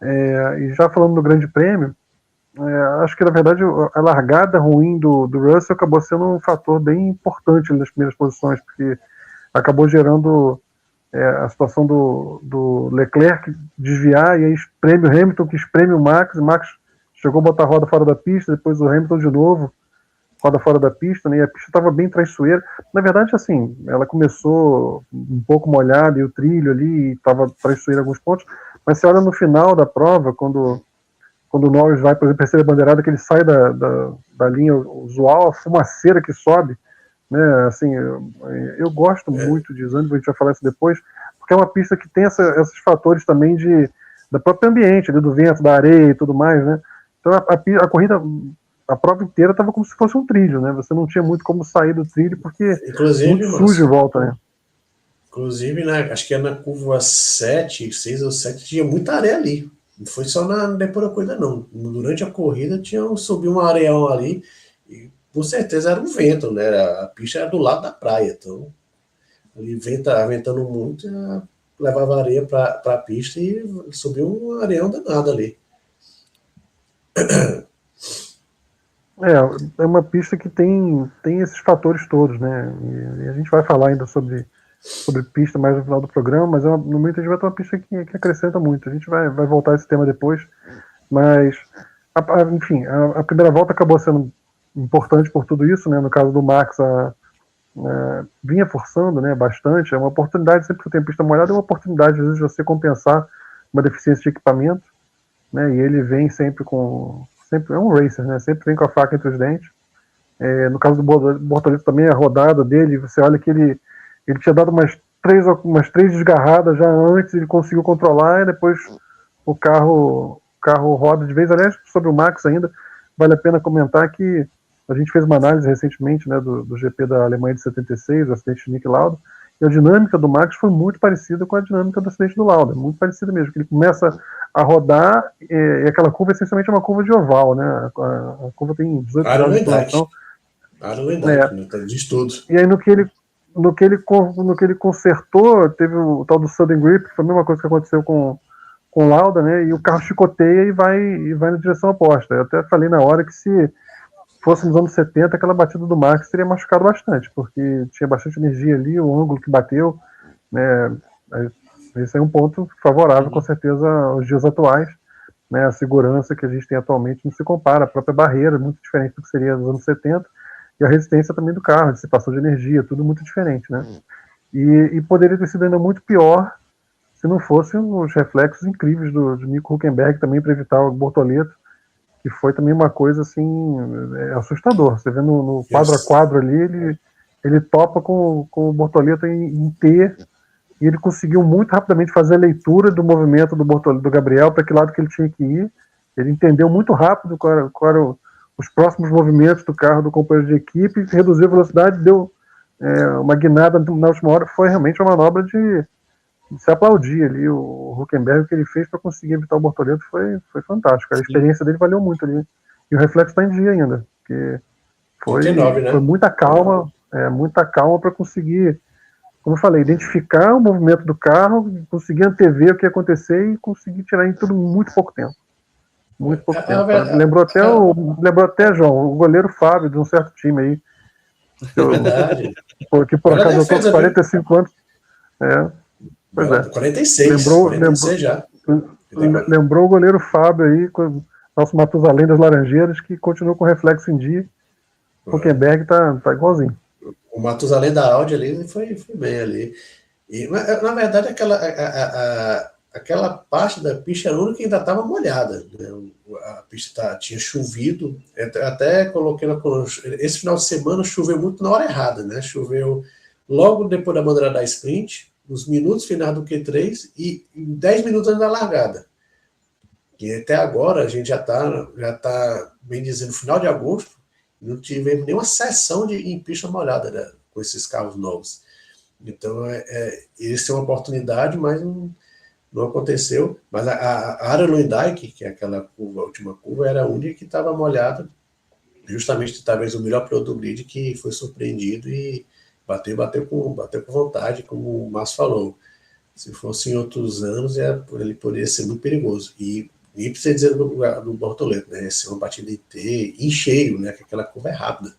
E já falando do Grande Prêmio, acho que na verdade a largada ruim do Russell acabou sendo um fator bem importante nas primeiras posições, porque acabou gerando a situação do Leclerc desviar, e aí espreme o Hamilton, que espreme o Max chegou a botar a roda fora da pista, depois o Hamilton de novo, roda fora da pista, né, e a pista estava bem traiçoeira. Na verdade, assim, ela começou um pouco molhada, e o trilho ali estava traiçoeira em alguns pontos, mas você olha no final da prova, quando o Norris vai, por exemplo, perceber a bandeirada, que ele sai da linha usual, a fumaceira que sobe, né, assim, eu gosto muito de Zandvoort, a gente vai falar isso depois, porque é uma pista que tem esses fatores também da próprio ambiente, ali, do vento, da areia e tudo mais, né. Então a corrida, a prova inteira estava como se fosse um trilho, né? Você não tinha muito como sair do trilho, porque inclusive, muito sujo em volta, né? Inclusive, acho que é na curva 7, 6 ou 7, tinha muita areia ali. Não foi só depois da corrida, não. Durante a corrida subiu um areião ali, e com certeza era um vento, né? A pista era do lado da praia, então ali ventando muito, levava areia para a pista e subiu um areião danado ali. É uma pista que tem esses fatores todos, né? E a gente vai falar ainda sobre pista mais no final do programa, mas no momento a gente vai ter uma pista que acrescenta muito. A gente vai voltar a esse tema depois, mas, enfim, a primeira volta acabou sendo importante por tudo isso, né? No caso do Max, vinha forçando, né, bastante. É uma oportunidade, sempre que tem pista molhada, é uma oportunidade, às vezes, de você compensar uma deficiência de equipamento, né? E ele vem sempre é um racer, né? Sempre vem com a faca entre os dentes. No caso do Bortoleto também, a rodada dele, você olha que ele tinha dado umas três desgarradas já antes, ele conseguiu controlar, e depois o carro roda de vez. Aliás, sobre o Max ainda, vale a pena comentar que a gente fez uma análise recentemente, né, do GP da Alemanha de 76, o acidente de Niki Lauda, e a dinâmica do Max foi muito parecida com a dinâmica do acidente do Lauda, muito parecida mesmo, que ele começa a rodar, e aquela curva essencialmente é uma curva de oval, né, a curva tem 18 graus de inclinação. Diz tudo. E aí no que ele consertou, teve o tal do sudden grip, que foi a mesma coisa que aconteceu com o Lauda, né? E o carro chicoteia e vai na direção oposta. Eu até falei na hora que se fosse nos anos 70, aquela batida do Max teria machucado bastante, porque tinha bastante energia ali, o ângulo que bateu, né? Esse é um ponto favorável, com certeza, aos dias atuais, né? A segurança que a gente tem atualmente não se compara, a própria barreira é muito diferente do que seria nos anos 70, e a resistência também do carro, a dissipação de energia, tudo muito diferente, né? E poderia ter sido ainda muito pior se não fossem os reflexos incríveis de Nico Hülkenberg também para evitar o Bortoleto, que foi também uma coisa assim assustador. Você vê no quadro a quadro ali, ele topa com o Bortoleto em T, e ele conseguiu muito rapidamente fazer a leitura do movimento do Gabriel, para que lado que ele tinha que ir. Ele entendeu muito rápido qual era os próximos movimentos do carro do companheiro de equipe, reduziu a velocidade, deu uma guinada na última hora. Foi realmente uma manobra de se aplaudir ali. O Hülkenberg, o que ele fez para conseguir evitar o Bortoleto foi fantástico. A experiência dele valeu muito ali. E o reflexo está em dia ainda, porque foi 39, né? muita calma para conseguir, como eu falei, identificar o movimento do carro, conseguir antever o que ia acontecer e conseguir tirar em tudo muito pouco tempo. Muito pouco tempo. Lembrou até, João, o goleiro Fábio, de um certo time aí. Verdade. Que por acaso eu tô com 45 anos. Pois é. 46 já. Lembrou o goleiro Fábio aí, com o nosso Matusalém das Laranjeiras, que continua com reflexo em dia. O Hülkenberg tá igualzinho. O Matusalém da Audi ali foi bem ali. E, na verdade, aquela parte da pista era a única que ainda estava molhada, né? A pista tinha chovido, até coloquei esse final de semana choveu muito na hora errada, né? Choveu logo depois da bandeira da sprint, nos minutos finais do Q3 e 10 minutos antes da largada. E até agora a gente já tá bem dizendo, final de agosto, não tivemos nenhuma sessão em pista molhada, né, com esses carros novos. Então, essa é uma oportunidade, mas não aconteceu. Mas a área Luindijk, que é aquela curva, a última curva, era a única que estava molhada, justamente talvez o melhor piloto do grid, que foi surpreendido e bateu com vontade, como o Márcio falou. Se fosse em outros anos, ele poderia ser muito perigoso. E precisa dizer do Bortoleto, né? Ser uma batida em T, em cheio, né? Que aquela curva é rápida.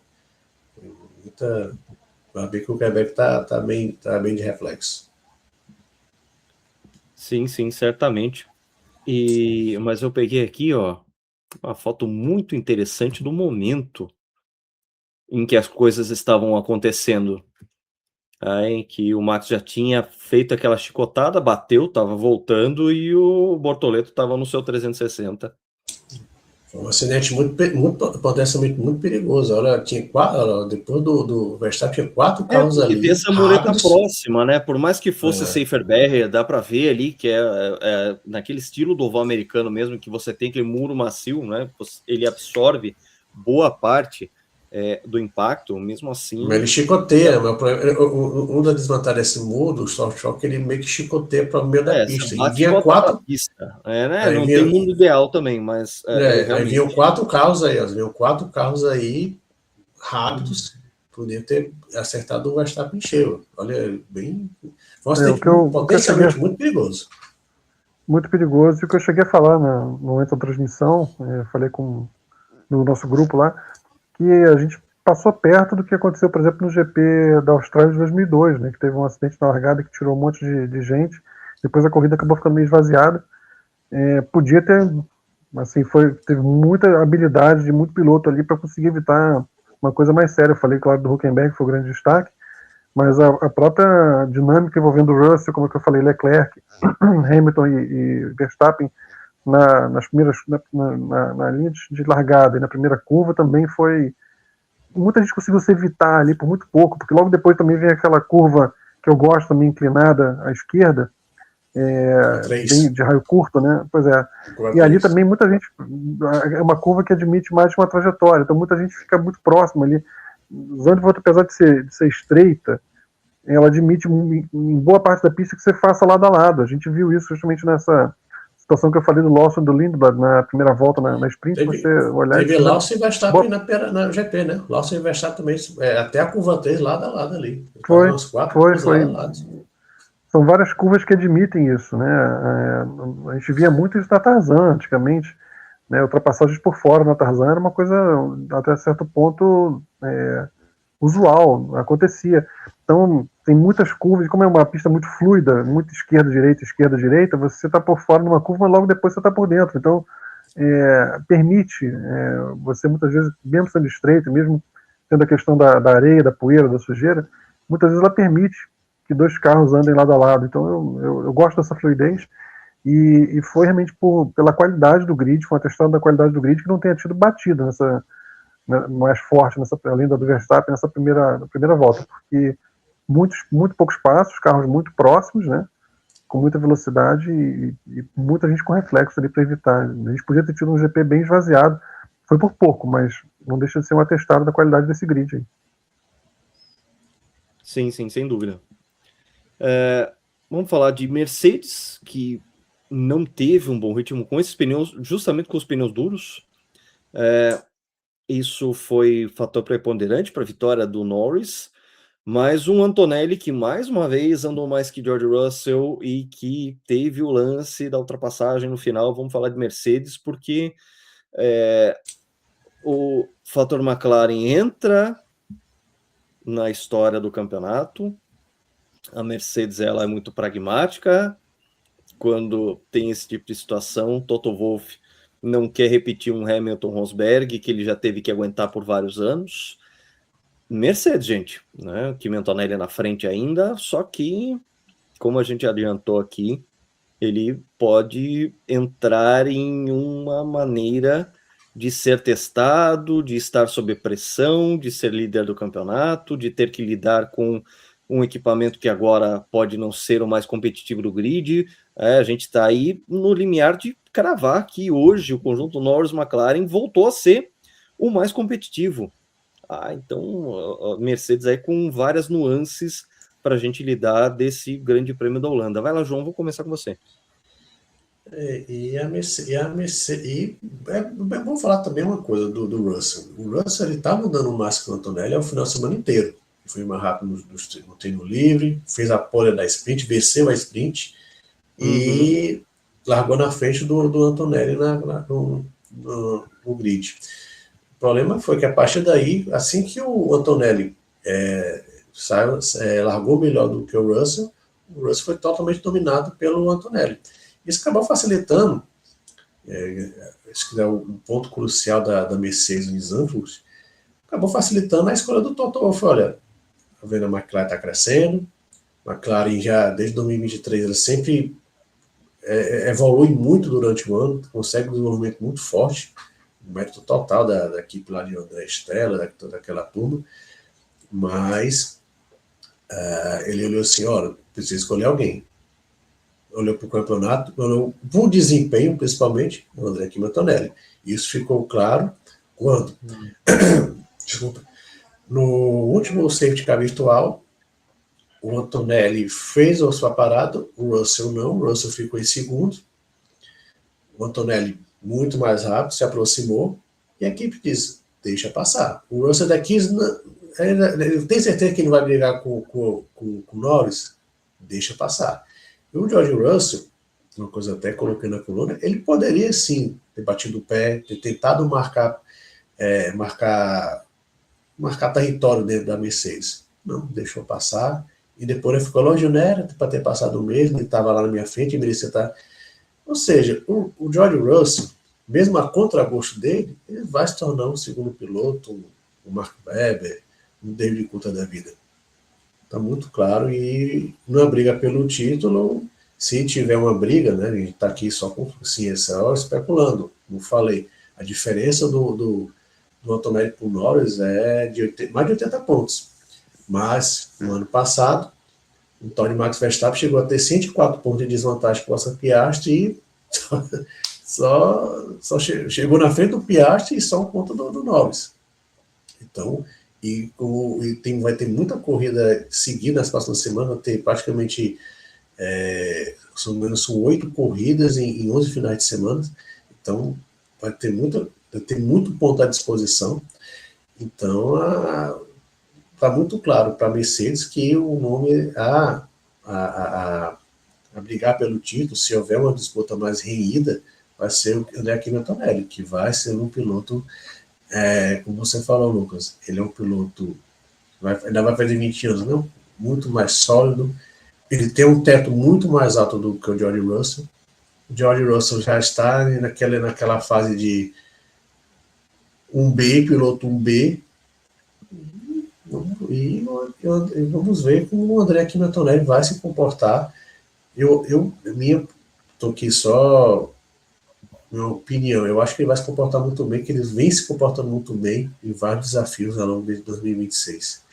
Vai ver que o Quebec tá bem de reflexo. Sim, certamente. Mas eu peguei aqui, ó, uma foto muito interessante do momento em que as coisas estavam acontecendo. Em que o Max já tinha feito aquela chicotada, bateu, estava voltando e o Bortoleto estava no seu 360. Foi um acidente potencialmente muito perigoso. Olha, tinha depois do Verstappen, tinha 4 carros ali. Tem essa mureta próxima, né? Por mais que fosse safer barrier, dá para ver ali que é naquele estilo do oval americano mesmo, que você tem aquele muro macio, né? Ele absorve boa parte do impacto, mesmo assim... Mas ele chicoteia, um da desvantagem desse mundo, o soft shock, ele meio que chicoteia para o meio da pista. Você E vinha volta pra 4... pista. Né? Aí Não vinha, tem mundo ideal também, mas aí realmente... vinham 4 carros aí, vinham 4 carros aí rápidos, podia ter acertado o Verstappen cheio. Olha, bem... Foi um acidente potencialmente muito perigoso. Muito perigoso. E o que eu cheguei a falar no momento da transmissão, falei no nosso grupo lá, que a gente passou perto do que aconteceu, por exemplo, no GP da Austrália de 2002, né, que teve um acidente na largada que tirou um monte de gente, depois a corrida acabou ficando meio esvaziada. Podia ter, assim, teve muita habilidade de muito piloto ali para conseguir evitar uma coisa mais séria. Eu falei, claro, do Hülkenberg, que foi o grande destaque, mas a própria dinâmica envolvendo o Russell, como eu falei, Leclerc, Hamilton e Verstappen, nas primeiras, na linha de largada e na primeira curva também foi... Muita gente conseguiu se evitar ali por muito pouco, porque logo depois também vem aquela curva que eu gosto também, inclinada à esquerda, bem de raio curto, né? Pois é. E ali também muita gente... É uma curva que admite mais de uma trajetória, então muita gente fica muito próxima ali. Zandvoort, apesar de ser estreita, ela admite em boa parte da pista que você faça lado a lado. A gente viu isso justamente nessa situação que eu falei do Lawson e do Lindblad na primeira volta na sprint. Teve Lawson e Verstappen na GP, né? Lawson e Verstappen também, até a curva 3 lado a lado ali. Foi. Lado a lado. São várias curvas que admitem isso, né? A gente via muito isso na Tarzan antigamente, né? Ultrapassagens por fora na Tarzan era uma coisa até certo ponto usual, acontecia. Então tem muitas curvas, como é uma pista muito fluida, muito esquerda-direita, você está por fora numa curva, mas logo depois você está por dentro. Então permite você muitas vezes, mesmo sendo estreito, mesmo tendo a questão da areia, da poeira, da sujeira, muitas vezes ela permite que 2 carros andem lado a lado. Então eu gosto dessa fluidez e foi realmente pela qualidade do grid, foi um atestado da qualidade do grid que não tenha tido batida mais forte, além da do Verstappen, nessa primeira volta, porque muito poucos passos, carros muito próximos, né, com muita velocidade e muita gente com reflexo ali para evitar. A gente podia ter tido um GP bem esvaziado, foi por pouco, mas não deixa de ser um atestado da qualidade desse grid aí. Sim, sem dúvida. Vamos falar de Mercedes, que não teve um bom ritmo com esses pneus, justamente com os pneus duros. Isso foi fator preponderante para a vitória do Norris, mas um Antonelli que mais uma vez andou mais que George Russell e que teve o lance da ultrapassagem no final. Vamos falar de Mercedes, porque o fator McLaren entra na história do campeonato. A Mercedes ela é muito pragmática. Quando tem esse tipo de situação, Toto Wolff não quer repetir um Hamilton-Rosberg que ele já teve que aguentar por vários anos. Mercedes, gente, né? O Kimi Antonelli na frente ainda, só que, como a gente adiantou aqui, ele pode entrar em uma maneira de ser testado, de estar sob pressão, de ser líder do campeonato, de ter que lidar com um equipamento que agora pode não ser o mais competitivo do grid. A gente está aí no limiar de cravar que hoje o conjunto Norris-McLaren voltou a ser o mais competitivo. Então a Mercedes aí com várias nuances para a gente lidar desse grande prêmio da Holanda. Vai lá, João, vou começar com você. Vamos falar também uma coisa do Russell. O Russell ele estava dando mais que o Antonelli ao final de semana inteiro. Ele foi mais rápido no treino livre, fez a pole da sprint, venceu a sprint e largou na frente do Antonelli no grid. O problema foi que a partir daí, assim que o Antonelli largou melhor do que o Russell foi totalmente dominado pelo Antonelli. Isso acabou facilitando, acho que é o ponto crucial da Mercedes em Zandvoort, acabou facilitando a escolha do Toto Wolff. Olha, tá vendo, a McLaren está crescendo, a McLaren já desde 2023 ela sempre evolui muito durante o ano, consegue um desenvolvimento muito forte, o mérito total da equipe lá de André Stella, daquela turma, mas ele olhou assim, olha, precisa escolher alguém. Olhou para o campeonato, olhou para o desempenho, principalmente, do André Kimi Antonelli. Isso ficou claro quando Desculpa. No último safety car virtual, o Antonelli fez a sua parada, o Russell não, o Russell ficou em segundo. O Antonelli, muito mais rápido, se aproximou, e a equipe diz, deixa passar. O Russell daqui, ele tem certeza que ele vai brigar com o Norris? Deixa passar. E o George Russell, uma coisa até coloquei na coluna, ele poderia sim ter batido o pé, ter tentado marcar território dentro da Mercedes. Não, deixou passar, e depois ele ficou longe, não era para ter passado o mesmo, ele estava lá na minha frente, e merecia estar. Ou seja, o George Russell, mesmo a contragosto dele, ele vai se tornar um segundo piloto, um Mark Webber, um David Coulthard da vida. Está muito claro, e numa briga pelo título, se tiver uma briga, né, a gente está aqui só com só especulando, como falei, a diferença do Antonelli para o Norris é de mais de 80 pontos. Mas, no ano passado, o Tony Max Verstappen chegou a ter 104 pontos de desvantagem com o Piastri e só chegou na frente do Piastri e só um ponto do Norris. Então, vai ter muita corrida seguida nas próximas semanas, tem praticamente são 8 corridas em 11 finais de semana, então vai ter muito ponto à disposição. Então, está muito claro para a Mercedes que o nome a brigar pelo título, se houver uma disputa mais renhida, vai ser o André Antonelli, que vai ser um piloto, como você falou, Lucas, ele é um piloto, ainda vai fazer 20 anos, não? Muito mais sólido, ele tem um teto muito mais alto do que o George Russell. O George Russell já está naquela fase de 1B, piloto 1B, e vamos ver como o André Antonelli vai se comportar. Estou aqui só minha opinião, eu acho que ele vai se comportar muito bem, que ele vem se comportando muito bem em vários desafios ao longo de 2026.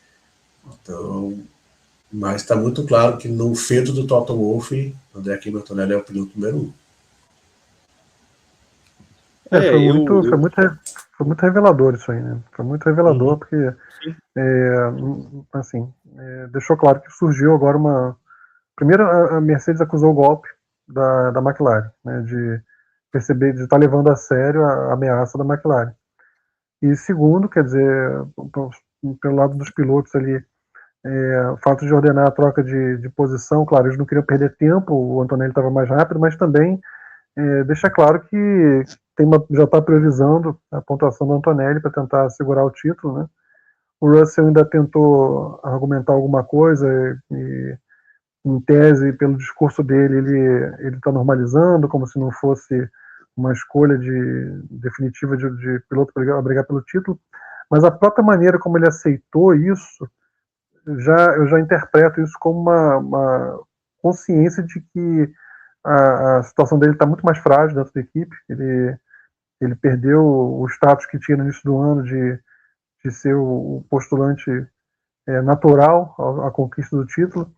Então, mas está muito claro que no feito do Toto Wolff, André Antonelli é o piloto número 1. Foi muito revelador isso aí, né? Foi muito revelador, porque deixou claro que surgiu agora primeiro, a Mercedes acusou o golpe da McLaren, né, de perceber, de estar levando a sério a ameaça da McLaren. E segundo, quer dizer, pelo lado dos pilotos ali, o fato de ordenar a troca de posição, claro, eles não queriam perder tempo, o Antonelli estava mais rápido, mas também deixa claro que já está priorizando a pontuação do Antonelli para tentar segurar o título, né? O Russell ainda tentou argumentar alguma coisa e, em tese, pelo discurso dele, ele está normalizando, como se não fosse uma escolha definitiva de piloto para brigar pelo título, mas a própria maneira como ele aceitou isso, eu já interpreto isso como uma consciência de que a situação dele está muito mais frágil dentro da equipe. Ele perdeu o status que tinha no início do ano de ser o postulante natural à conquista do título,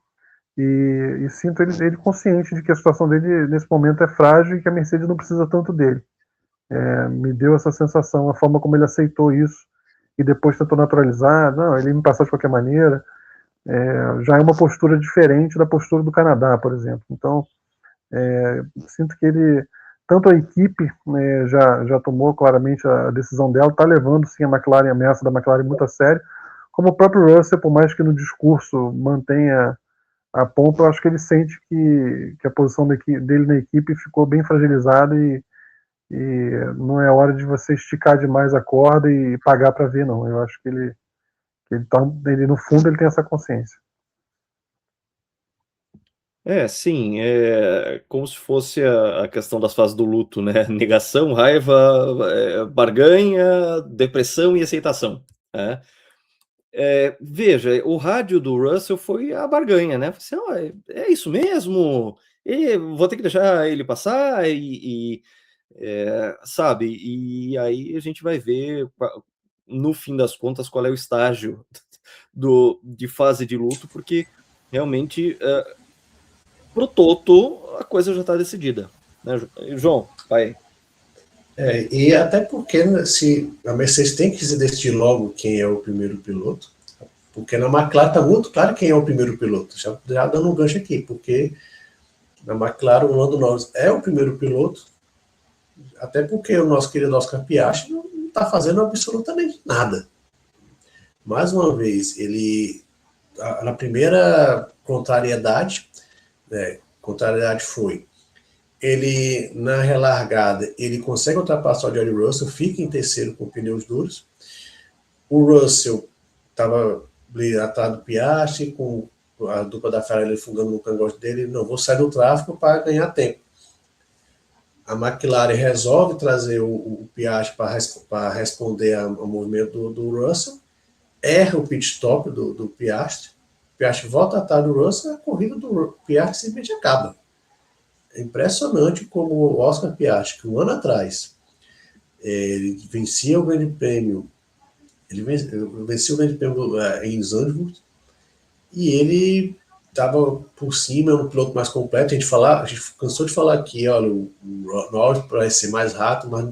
e sinto ele consciente de que a situação dele nesse momento é frágil e que a Mercedes não precisa tanto dele. Me deu essa sensação, a forma como ele aceitou isso e depois tentou naturalizar, não, ele me passar de qualquer maneira, já é uma postura diferente da postura do Canadá, por exemplo. Então, sinto que tanto a equipe já tomou claramente a decisão dela, está levando sim a ameaça da McLaren muito a sério, como o próprio Russell, por mais que no discurso mantenha a pompa, eu acho que ele sente que a posição dele na equipe ficou bem fragilizada e não é hora de você esticar demais a corda e pagar para ver, não. Eu acho que ele no fundo ele tem essa consciência. Sim, como se fosse a questão das fases do luto, né? Negação, raiva, barganha, depressão e aceitação. Né? Veja, o rádio do Russell foi a barganha, né? Assim, é isso mesmo, vou ter que deixar ele passar, sabe? E aí a gente vai ver, no fim das contas, qual é o estágio de fase de luto, porque realmente... Pro Toto, a coisa já está decidida. Né, João? Vai. E até porque, né, se a Mercedes tem que se decidir logo quem é o primeiro piloto, porque na McLaren está muito claro quem é o primeiro piloto. Já dando um gancho aqui, porque na McLaren o Lando Norris é o primeiro piloto, até porque o nosso querido Oscar Piastri não está fazendo absolutamente nada. Mais uma vez, ele, na primeira contrariedade foi, ele, na relargada, ele consegue ultrapassar o George Russell, fica em terceiro com pneus duros. O Russell estava atrás do Piastri, com a dupla da Ferrari fungando no cangote dele, não, vou sair do tráfego para ganhar tempo. A McLaren resolve trazer o Piastri para responder ao movimento do Russell, erra o pit stop do Piastri, o Piastri volta atrás do Russell, a corrida do Piastri simplesmente acaba. É impressionante como o Oscar Piastri, que um ano atrás ele vencia o Grande Prêmio, venceu o Grande Prêmio em Zandvoort, e ele estava por cima, é um piloto mais completo. A gente cansou de falar aqui, olha, o Norris parece ser mais rápido, mas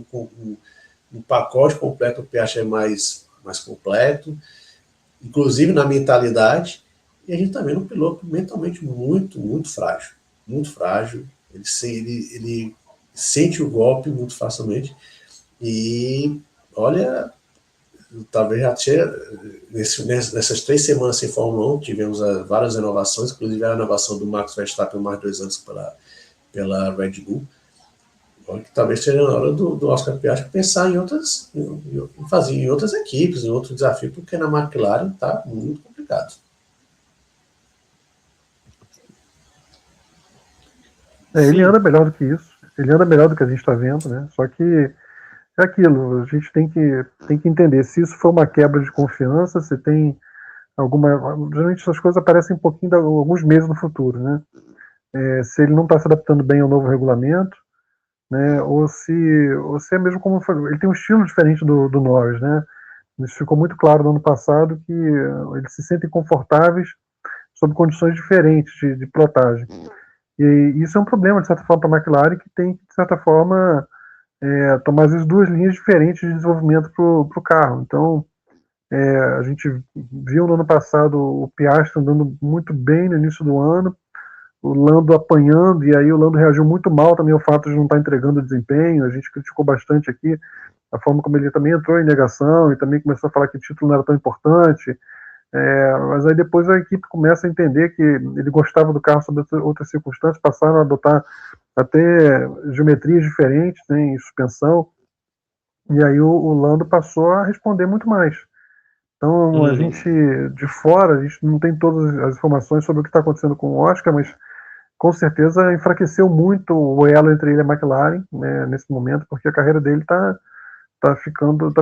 no pacote completo o Piastri é mais completo, inclusive na mentalidade, e a gente está vendo um piloto mentalmente muito, muito frágil. Muito frágil. Ele sente o golpe muito facilmente. E olha, talvez já nessas 3 semanas sem Fórmula 1 tivemos várias renovações, inclusive a renovação do Max Verstappen mais 2 anos pela Red Bull. Olha, que talvez seja na hora do Oscar Piastri pensar em fazer em outras equipes, em outro desafio, porque na McLaren está muito complicado. Ele anda melhor do que isso, ele anda melhor do que a gente está vendo, né? Só que é aquilo, a gente tem que entender se isso foi uma quebra de confiança, se tem alguma. Geralmente essas coisas aparecem um pouquinho, alguns meses no futuro, né? Se ele não está se adaptando bem ao novo regulamento, né? Ou se é mesmo como ele tem um estilo diferente do Norris, né? Isso ficou muito claro no ano passado que eles se sentem confortáveis sob condições diferentes de pilotagem. E isso é um problema, de certa forma, para a McLaren, que tem que, de certa forma, tomar as 2 linhas diferentes de desenvolvimento para o carro. Então, a gente viu no ano passado o Piastri andando muito bem no início do ano, o Lando apanhando, e aí o Lando reagiu muito mal também ao fato de não estar entregando desempenho. A gente criticou bastante aqui a forma como ele também entrou em negação e também começou a falar que o título não era tão importante. Mas aí depois a equipe começa a entender que ele gostava do carro sob outras circunstâncias, passaram a adotar até geometrias diferentes, né, em suspensão, e aí o Lando passou a responder muito mais. Então a gente, de fora, a gente não tem todas as informações sobre o que está acontecendo com o Oscar, mas com certeza enfraqueceu muito o elo entre ele e a McLaren, né, nesse momento, porque a carreira dele está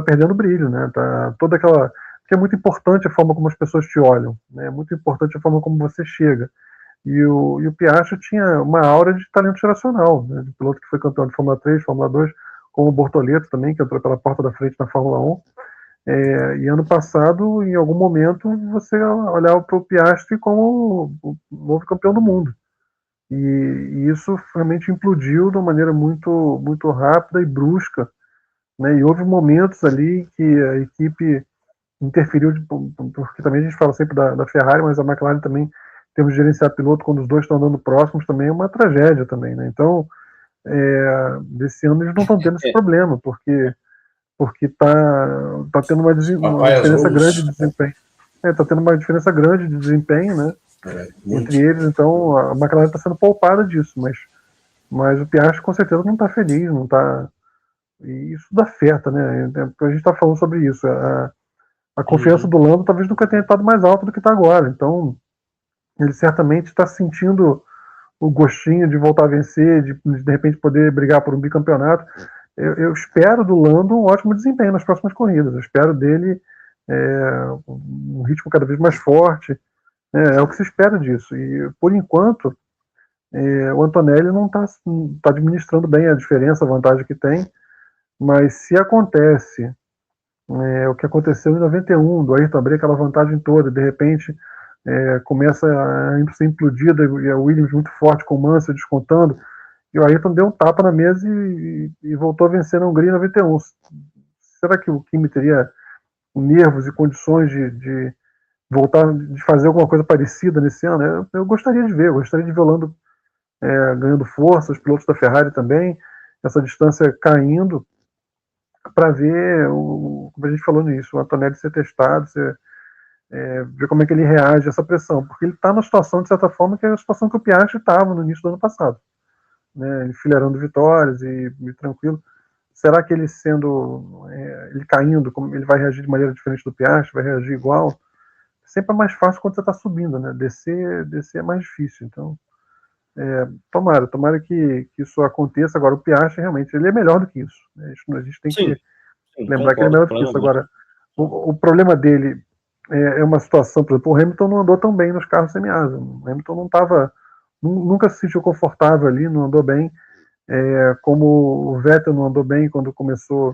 perdendo brilho, né, toda aquela. Porque é muito importante a forma como as pessoas te olham, né? É muito importante a forma como você chega. E o Piastri tinha uma aura de talento geracional, né? De piloto que foi campeão de Fórmula 3, Fórmula 2, como o Bortoleto também, que entrou pela porta da frente na Fórmula 1. E ano passado, em algum momento, você olhava para o Piastri como o novo campeão do mundo. E isso realmente implodiu de uma maneira muito, muito rápida e brusca, né? E houve momentos ali que a equipe interferiu, porque também a gente fala sempre da Ferrari, mas a McLaren também, em termos de gerenciar piloto, quando os dois estão andando próximos, também é uma tragédia também, né? Então, desse ano eles não estão tendo esse problema, porque tá tendo uma diferença grande de desempenho. Tá tendo uma diferença grande de desempenho, né? Entre eles, então a McLaren está sendo poupada disso, mas o Piastri com certeza não está feliz, não tá. E isso dá afeta, né? A gente está falando sobre isso. A confiança do Lando talvez nunca tenha estado mais alta do que está agora. Então, ele certamente está sentindo o gostinho de voltar a vencer, de repente poder brigar por um bicampeonato. Eu espero do Lando um ótimo desempenho nas próximas corridas. Eu espero dele um ritmo cada vez mais forte. É o que se espera disso. E, por enquanto, o Antonelli não está administrando bem a diferença, a vantagem que tem. Mas se acontece o que aconteceu em 91, do Ayrton abrir aquela vantagem toda, de repente começa a ser implodida, e a Williams muito forte com o Mansell descontando, e o Ayrton deu um tapa na mesa e voltou a vencer na Hungria em 91. Será que o Kimi teria nervos e condições de voltar, de fazer alguma coisa parecida nesse ano? Eu gostaria de ver, eu gostaria de ver o Lando ganhando força, os pilotos da Ferrari também, essa distância caindo, para ver, como a gente falou nisso, o Antonelli ser testado, ver como é que ele reage a essa pressão, porque ele está na situação, de certa forma, que é a situação que o Piastri estava no início do ano passado, né, enfileirando vitórias e tranquilo. Será que ele ele caindo, como ele vai reagir de maneira diferente do Piastri, vai reagir igual? Sempre é mais fácil quando você está subindo, né? Descer é mais difícil. Então, tomara que isso aconteça. Agora, o Piastri, realmente, ele é melhor do que isso, né? A gente tem que lembrar que ele é melhor do que isso. Agora, o problema dele é uma situação, por exemplo, o Hamilton não andou tão bem nos carros semi-asa. O Hamilton nunca se sentiu confortável ali, não andou bem. Como o Vettel não andou bem quando começou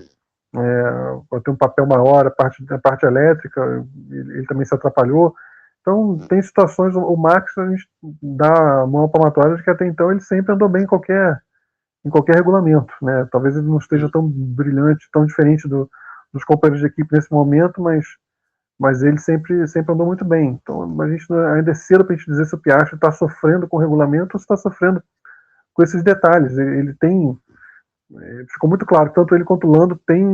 a ter um papel maior, a parte elétrica, ele também se atrapalhou. Então, tem situações, o Max, a gente dá a mão palmatória de que até então ele sempre andou bem em qualquer regulamento, né? Talvez ele não esteja tão brilhante, tão diferente dos companheiros de equipe nesse momento, mas ele sempre andou muito bem. Então, a gente ainda é cedo para a gente dizer se o Piastri está sofrendo com o regulamento ou se está sofrendo com esses detalhes. Ele tem, ficou muito claro, tanto ele quanto o Lando tem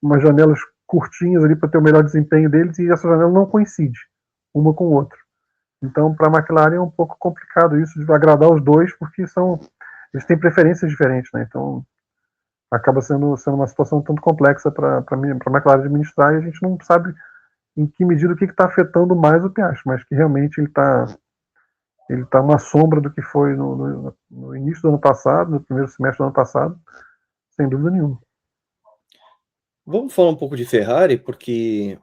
umas janelas curtinhas ali para ter o melhor desempenho deles, e essa janela não coincide uma com o outro. Então, para a McLaren é um pouco complicado isso de agradar os dois, porque eles têm preferências diferentes, né? Então, acaba sendo uma situação tanto complexa para a McLaren administrar, e a gente não sabe em que medida o que está afetando mais o Piastri, mas que realmente ele está uma sombra do que foi no início do ano passado, no primeiro semestre do ano passado, sem dúvida nenhuma. Vamos falar um pouco de Ferrari, porque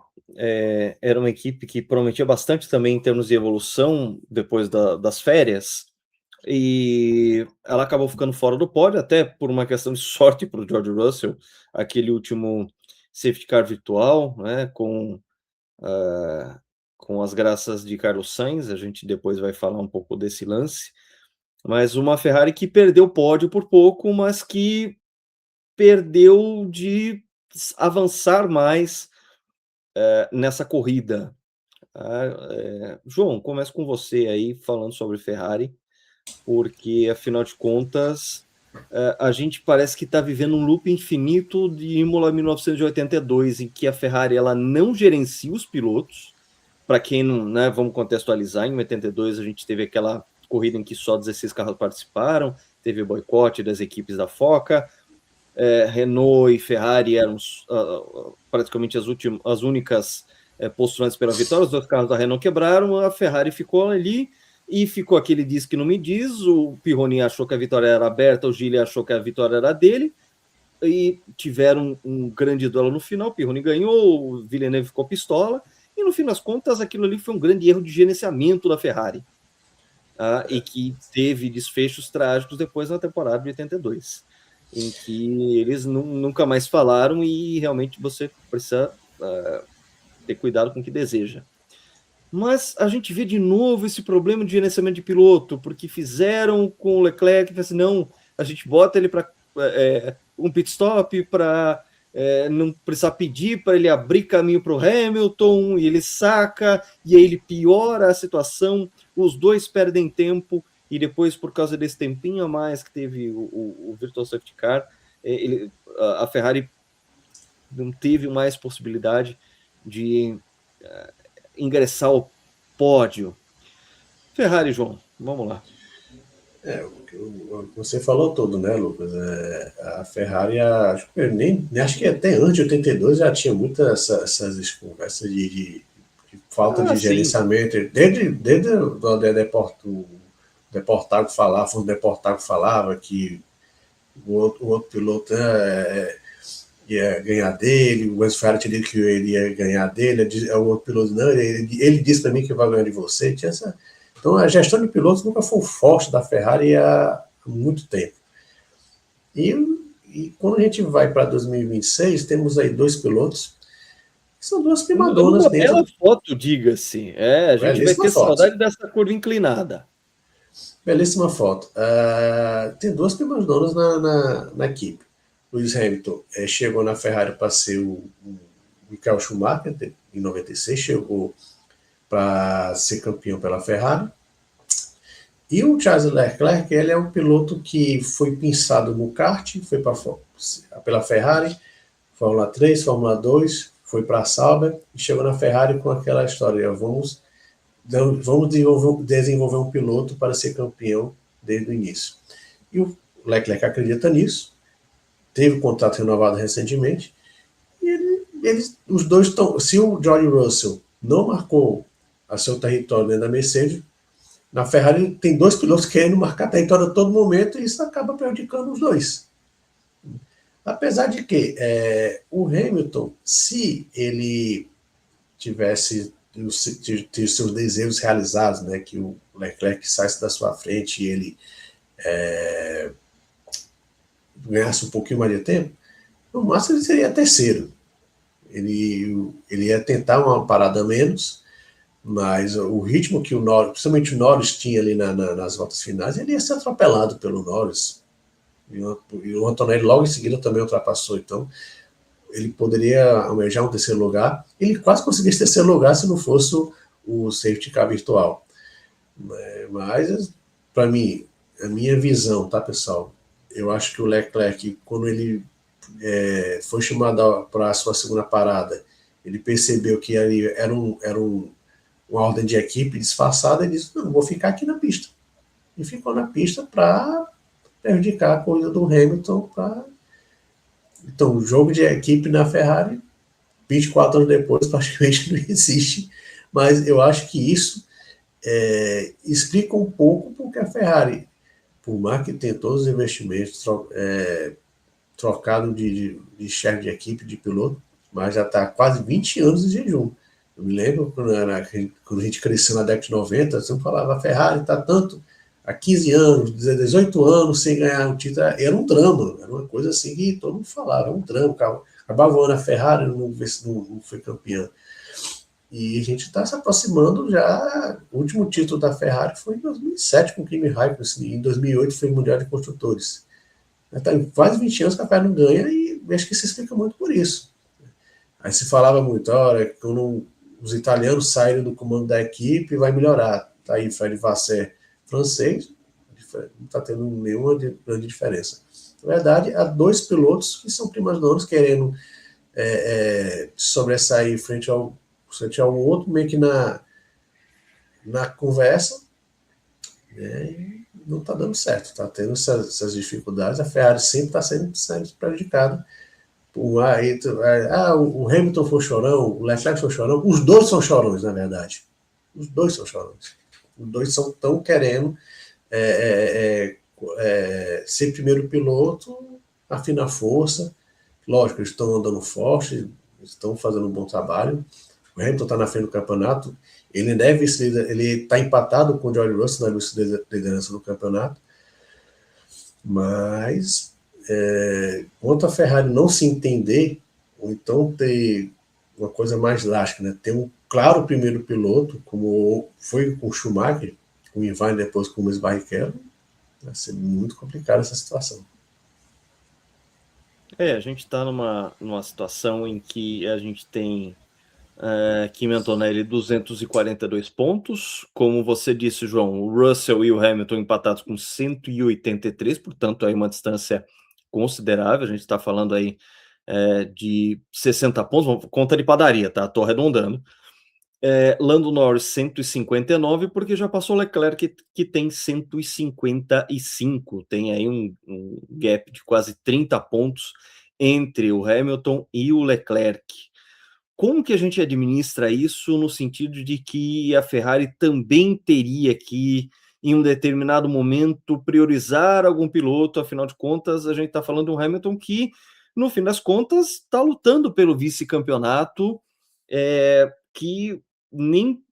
era uma equipe que prometia bastante também em termos de evolução depois das férias, e ela acabou ficando fora do pódio, até por uma questão de sorte para o George Russell, aquele último safety car virtual, né, com as graças de Carlos Sainz. A gente depois vai falar um pouco desse lance, mas uma Ferrari que perdeu o pódio por pouco, mas que perdeu de avançar mais nessa corrida. João, começo com você aí, falando sobre Ferrari, porque, afinal de contas, a gente parece que está vivendo um loop infinito de Imola 1982, em que a Ferrari ela não gerencia os pilotos. Para quem não, né, vamos contextualizar, em 82 a gente teve aquela corrida em que só 16 carros participaram, teve boicote das equipes da FOCA, Renault e Ferrari eram praticamente as únicas postulantes pela vitória. Os dois carros da Renault quebraram, a Ferrari ficou ali, e ficou aquele diz que não me diz. O Pironi achou que a vitória era aberta, o Gilles achou que a vitória era dele, e tiveram um grande duelo no final. O Pironi ganhou, o Villeneuve ficou pistola, e no fim das contas aquilo ali foi um grande erro de gerenciamento da Ferrari, e que teve desfechos trágicos depois na temporada de 82, em que eles nunca mais falaram, e realmente você precisa ter cuidado com o que deseja. Mas a gente vê de novo esse problema de gerenciamento de piloto, porque fizeram com o Leclerc, assim, não, a gente bota ele para um pit stop para não precisar pedir para ele abrir caminho para o Hamilton, e ele saca, e aí ele piora a situação, os dois perdem tempo, e depois, por causa desse tempinho a mais que teve o Virtual Safety Car, a Ferrari não teve mais possibilidade de ingressar ao pódio. Ferrari, João, vamos lá. Você falou tudo, né, Lucas? A Ferrari, acho que até antes de 82 já tinha muitas essas conversas de falta de gerenciamento. Desde o Deportago falava que o outro piloto ia ganhar dele, o Enzo Ferrari tinha dito que ele ia ganhar dele, o outro piloto não, ele disse também que vai ganhar de você. Então a gestão de pilotos nunca foi forte da Ferrari há muito tempo. E quando a gente vai para 2026, temos aí dois pilotos que são duas primadonas dentro. Uma bela foto, diga-se. A gente vai ter saudade dessa curva inclinada. Belíssima foto. Tem duas primas donas na equipe. Lewis Hamilton chegou na Ferrari para ser o Michael Schumacher, em 96, chegou para ser campeão pela Ferrari. E o Charles Leclerc, ele é um piloto que foi pensado no kart, foi pela Ferrari, Fórmula 3, Fórmula 2, foi para a Sauber e chegou na Ferrari com aquela história: vamos desenvolver um piloto para ser campeão desde o início. E o Leclerc acredita nisso, teve o contrato renovado recentemente, e os dois estão. Se o George Russell não marcou a seu território dentro da Mercedes, na Ferrari tem dois pilotos querendo marcar território a todo momento, e isso acaba prejudicando os dois. Apesar de que o Hamilton, se ele tivesse ter seus desejos realizados, né, que o Leclerc saísse da sua frente e ele ganhasse um pouquinho mais de tempo, no máximo ele seria terceiro. Ele ia tentar uma parada a menos, mas o ritmo que o Norris, principalmente o Norris, tinha ali nas voltas finais, ele ia ser atropelado pelo Norris. E o Antonelli logo em seguida também ultrapassou, então ele poderia almejar um terceiro lugar. Ele quase conseguiu esse terceiro lugar se não fosse o safety car virtual. Mas, para mim, a minha visão, tá, pessoal? Eu acho que o Leclerc, quando ele foi chamado para a sua segunda parada, ele percebeu que ali era uma ordem de equipe disfarçada, e disse: não, vou ficar aqui na pista. E ficou na pista para prejudicar a corrida do Hamilton. Então, o jogo de equipe na Ferrari, 24 anos depois, praticamente não existe. Mas eu acho que isso explica um pouco porque a Ferrari, por mais que tenha todos os investimentos trocado de chefe de equipe, de piloto, mas já está quase 20 anos em jejum. Eu me lembro quando a gente cresceu na década de 90, sempre falava: a Ferrari está tanto há 15 anos, 18 anos sem ganhar um título. Era um drama, era uma coisa assim que todo mundo falava, era um drama. Acabava o ano a Ferrari, não foi campeã. E a gente está se aproximando já. O último título da Ferrari foi em 2007 com o Kimi Raikkonen, em 2008 foi o Mundial de Construtores. Está quase 20 anos que a Ferrari não ganha, e acho que se explica muito por isso. Aí se falava muito: olha, quando os italianos saírem do comando da equipe, vai melhorar. Tá aí Fred Vasseur, francês, não está tendo nenhuma grande diferença. Na verdade, há dois pilotos que são primas donas querendo sobressair frente ao outro, meio que na conversa, e não está dando certo, está tendo essas dificuldades. A Ferrari sempre está sendo prejudicada. O Hamilton foi chorão, o Leclerc foi chorão, os dois são chorões, na verdade. Os dois são chorões. Os dois estão querendo ser primeiro piloto, afinar força. Lógico, eles estão andando forte, estão fazendo um bom trabalho. O Hamilton está na frente do campeonato. Ele está empatado com o George Russell na liderança do campeonato. Mas, quanto a Ferrari não se entender, ou então ter uma coisa mais drástica, né? Ter um claro primeiro piloto, como foi com o Schumacher, com o Irvine, depois com o Rubens Barrichello, vai ser muito complicada essa situação. A gente está numa situação em que a gente tem Kimi Antonelli 242 pontos, como você disse, João, o Russell e o Hamilton empatados com 183, portanto aí uma distância considerável. A gente está falando aí de 60 pontos, conta de padaria, tá? Estou arredondando. Lando Norris 159, porque já passou o Leclerc, que tem 155, tem aí um gap de quase 30 pontos entre o Hamilton e o Leclerc. Como que a gente administra isso no sentido de que a Ferrari também teria que, em um determinado momento, priorizar algum piloto? Afinal de contas, a gente está falando de um Hamilton que, no fim das contas, está lutando pelo vice-campeonato, que nem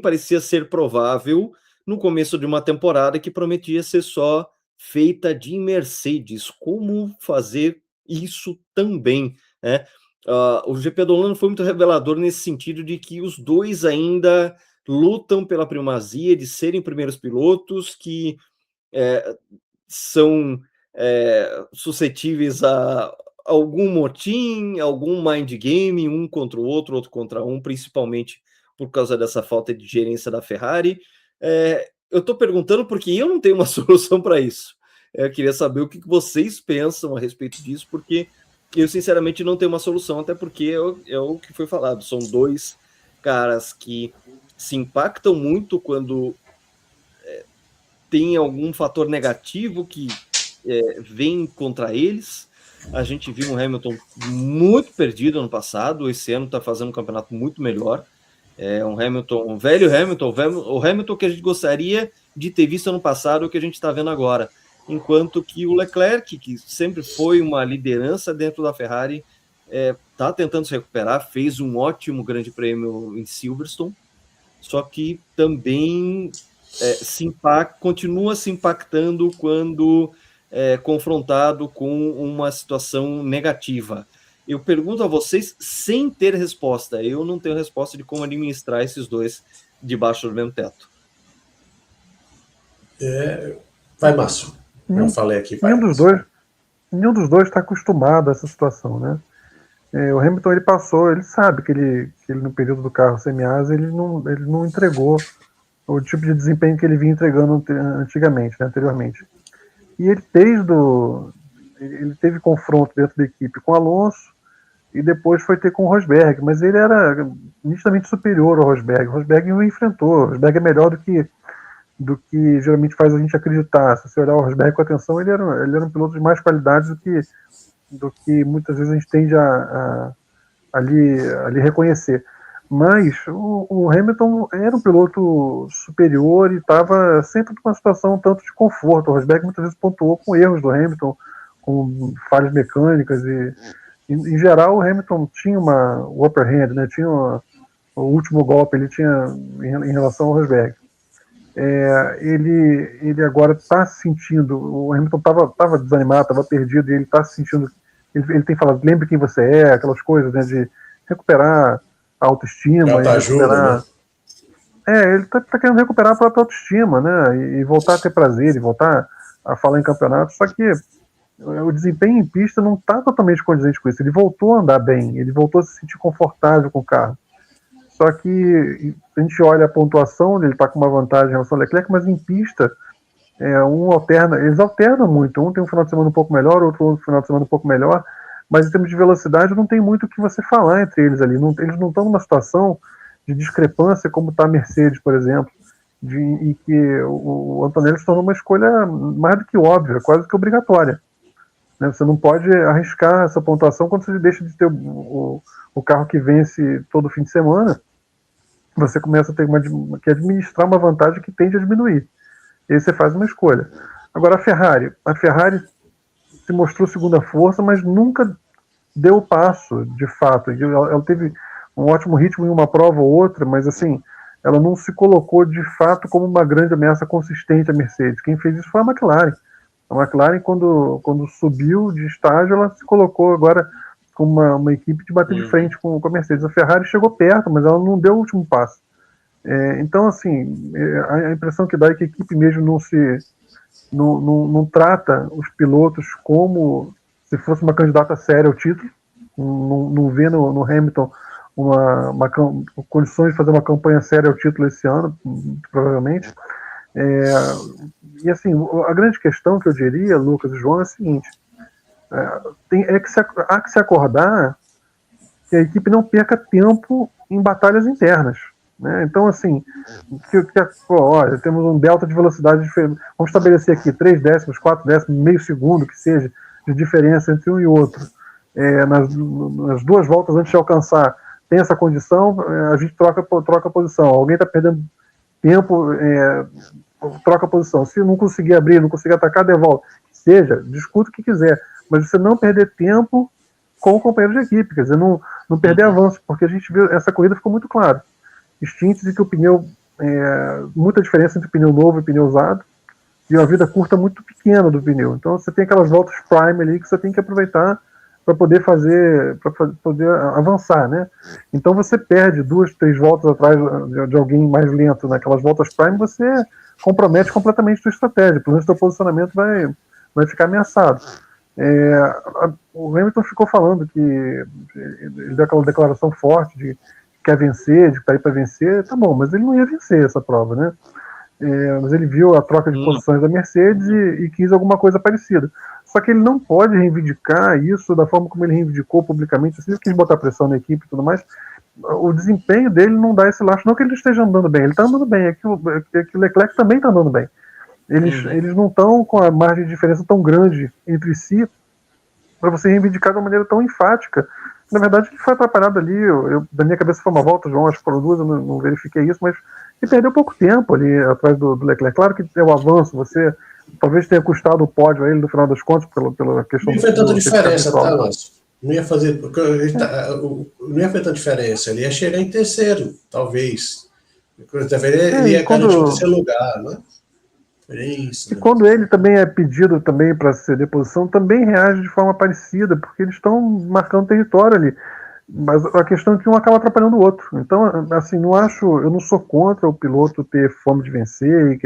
parecia ser provável no começo de uma temporada que prometia ser só feita de Mercedes. Como fazer isso também, né? O GP do Holanda foi muito revelador nesse sentido de que os dois ainda lutam pela primazia de serem primeiros pilotos, que são suscetíveis a algum motim, algum mind game, um contra o outro contra um, principalmente por causa dessa falta de gerência da Ferrari. Eu estou perguntando porque eu não tenho uma solução para isso. Eu queria saber o que vocês pensam a respeito disso, porque eu, sinceramente, não tenho uma solução, até porque é o que foi falado. São dois caras que se impactam muito quando tem algum fator negativo que vem contra eles. A gente viu um Hamilton muito perdido ano passado, esse ano está fazendo um campeonato muito melhor. Um velho Hamilton, o Hamilton que a gente gostaria de ter visto ano passado, o que a gente está vendo agora. Enquanto que o Leclerc, que sempre foi uma liderança dentro da Ferrari, está tentando se recuperar, fez um ótimo grande prêmio em Silverstone, só que também continua se impactando quando confrontado com uma situação negativa. Eu pergunto a vocês sem ter resposta. Eu não tenho resposta de como administrar esses dois debaixo do mesmo teto. Vai, Márcio. Eu falei aqui. Nenhum dos dois está acostumado a essa situação, né? O Hamilton, ele sabe que ele no período do carro semi-asa, ele não entregou o tipo de desempenho que ele vinha entregando antigamente, né, anteriormente. E ele teve confronto dentro da equipe com o Alonso e depois foi ter com o Rosberg, mas ele era nitidamente superior ao Rosberg. O Rosberg o enfrentou. O Rosberg é melhor do que geralmente faz a gente acreditar. Se você olhar o Rosberg com atenção, ele era um piloto de mais qualidade do que muitas vezes a gente tende a ali reconhecer. Mas o Hamilton era um piloto superior e estava sempre numa situação um tanto de conforto. O Rosberg muitas vezes pontuou com erros do Hamilton, com falhas mecânicas e, em geral, o Hamilton tinha o upper hand, né? Tinha o último golpe, ele tinha em relação ao Rosberg. Ele agora está se sentindo, o Hamilton estava desanimado, estava perdido, e ele está se sentindo, ele tem falado, lembre quem você é, aquelas coisas, né, de recuperar a autoestima, ajuda, né? Ele tá querendo recuperar a própria autoestima, né, e voltar a ter prazer, e voltar a falar em campeonato, só que o desempenho em pista não está totalmente condizente com isso. Ele voltou a andar bem, ele voltou a se sentir confortável com o carro. Só que a gente olha a pontuação, ele está com uma vantagem em relação ao Leclerc, mas em pista eles alternam muito. Um tem um final de semana um pouco melhor, outro final de semana um pouco melhor, mas em termos de velocidade não tem muito o que você falar entre eles ali. Eles não estão numa situação de discrepância como está a Mercedes, por exemplo, em que o Antonelli se tornou uma escolha mais do que óbvia, quase que obrigatória. Você não pode arriscar essa pontuação quando você deixa de ter o carro que vence todo fim de semana. Você começa a ter que administrar uma vantagem que tende a diminuir. E aí você faz uma escolha. Agora, a Ferrari se mostrou segunda força, mas nunca deu o passo, de fato. Ela teve um ótimo ritmo em uma prova ou outra, mas assim, ela não se colocou de fato como uma grande ameaça consistente à Mercedes. Quem fez isso foi a McLaren. A McLaren, quando subiu de estágio, ela se colocou agora com uma equipe de bater de frente com a Mercedes. A Ferrari chegou perto, mas ela não deu o último passo. Então, assim, a impressão que dá é que a equipe mesmo não trata os pilotos como se fosse uma candidata séria ao título, não vê no Hamilton condições de fazer uma campanha séria ao título esse ano, provavelmente. E assim, a grande questão que eu diria, Lucas e João, é a seguinte: há que se acordar que a equipe não perca tempo em batalhas internas, né? Então, assim, olha, temos um delta de velocidade diferente, vamos estabelecer aqui 3 décimos, 4 décimos, meio segundo, que seja, de diferença entre um e outro. Nas 2 voltas antes de alcançar, tem essa condição, a gente troca a posição. Alguém está perdendo tempo, troca a posição. Se não conseguir abrir, não conseguir atacar, devolve. Seja, discuta o que quiser, mas você não perder tempo com o companheiro de equipe, quer dizer, não perder avanço, porque a gente viu, essa corrida ficou muito clara. Instintos de que o pneu, muita diferença entre pneu novo e pneu usado, e uma vida curta muito pequena do pneu. Então você tem aquelas voltas prime ali que você tem que aproveitar para poder avançar, né? Então você perde 2, 3 voltas atrás de alguém mais lento naquelas voltas prime, você compromete completamente a sua estratégia, pelo menos o seu posicionamento vai ficar ameaçado. O Hamilton ficou falando que ele deu aquela declaração forte de que quer vencer, de que está aí para vencer, tá bom, mas ele não ia vencer essa prova, né? Mas ele viu a troca de posições da Mercedes e quis alguma coisa parecida. Só que ele não pode reivindicar isso da forma como ele reivindicou publicamente, assim, ele quis botar pressão na equipe e tudo mais. O desempenho dele não dá esse lastro, não que ele esteja andando bem, ele está andando bem, é que o Leclerc também está andando bem. Eles não estão com a margem de diferença tão grande entre si para você reivindicar de uma maneira tão enfática. Na verdade, ele foi atrapalhado ali, da minha cabeça foi uma volta, João, acho que foram 2, eu não verifiquei isso, mas ele perdeu pouco tempo ali atrás do Leclerc. Claro que é o avanço, você talvez tenha custado o pódio a ele no final das contas pela questão não do... Não ia fazer tanta diferença, tá, Márcio? Não ia fazer, porque não ia fazer tanta diferença, ele ia chegar em terceiro, talvez. Ele ia garantir o terceiro lugar, né? Isso, e quando ele também é pedido também para ceder posição, também reage de forma parecida, porque eles estão marcando território ali. Mas a questão é que um acaba atrapalhando o outro. Então, assim, eu não sou contra o piloto ter fome de vencer,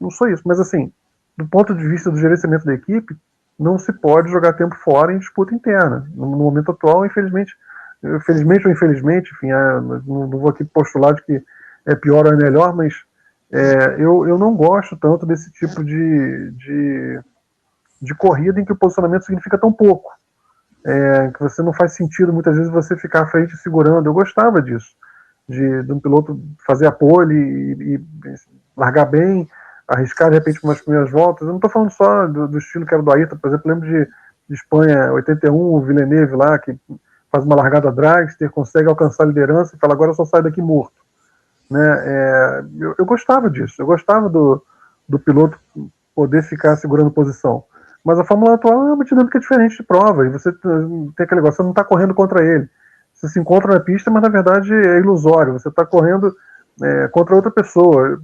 não sou isso, mas assim, do ponto de vista do gerenciamento da equipe, não se pode jogar tempo fora em disputa interna. No momento atual, felizmente ou infelizmente, enfim, não vou aqui postular de que é pior ou é melhor, mas eu não gosto tanto desse tipo de corrida em que o posicionamento significa tão pouco. Que você não faz sentido muitas vezes você ficar à frente segurando. Eu gostava disso, de um piloto fazer a pole e largar bem, arriscar de repente umas primeiras voltas. Eu não estou falando só do estilo que era do Ayrton, por exemplo, lembro de Espanha 81, o Villeneuve lá, que faz uma largada dragster, consegue alcançar a liderança e fala, agora eu só saio daqui morto. Né? Eu gostava disso, eu gostava do piloto poder ficar segurando posição. Mas a Fórmula atual é uma dinâmica diferente de prova, e você tem aquele negócio, você não está correndo contra ele. Você se encontra na pista, mas na verdade é ilusório, você está correndo contra outra pessoa.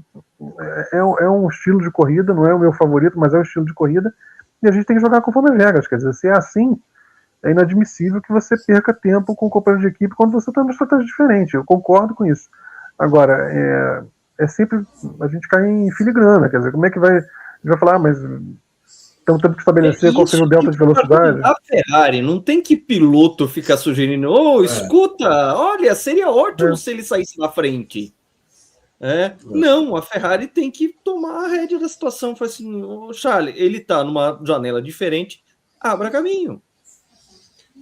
É um estilo de corrida, não é o meu favorito, mas é um estilo de corrida, e a gente tem que jogar conforme as regras. Quer dizer, se é assim, é inadmissível que você perca tempo com o companheiro de equipe quando você está numa estratégia diferente. Eu concordo com isso. Agora, sempre a gente cai em filigrana, quer dizer, como é que a gente vai falar, mas então temos que estabelecer qual seja o delta de velocidade. A Ferrari, não tem que piloto ficar sugerindo, escuta, olha, seria ótimo se ele saísse na frente. Não, a Ferrari tem que tomar a rédea da situação. Fala assim, Charles, ele está numa janela diferente, abra caminho.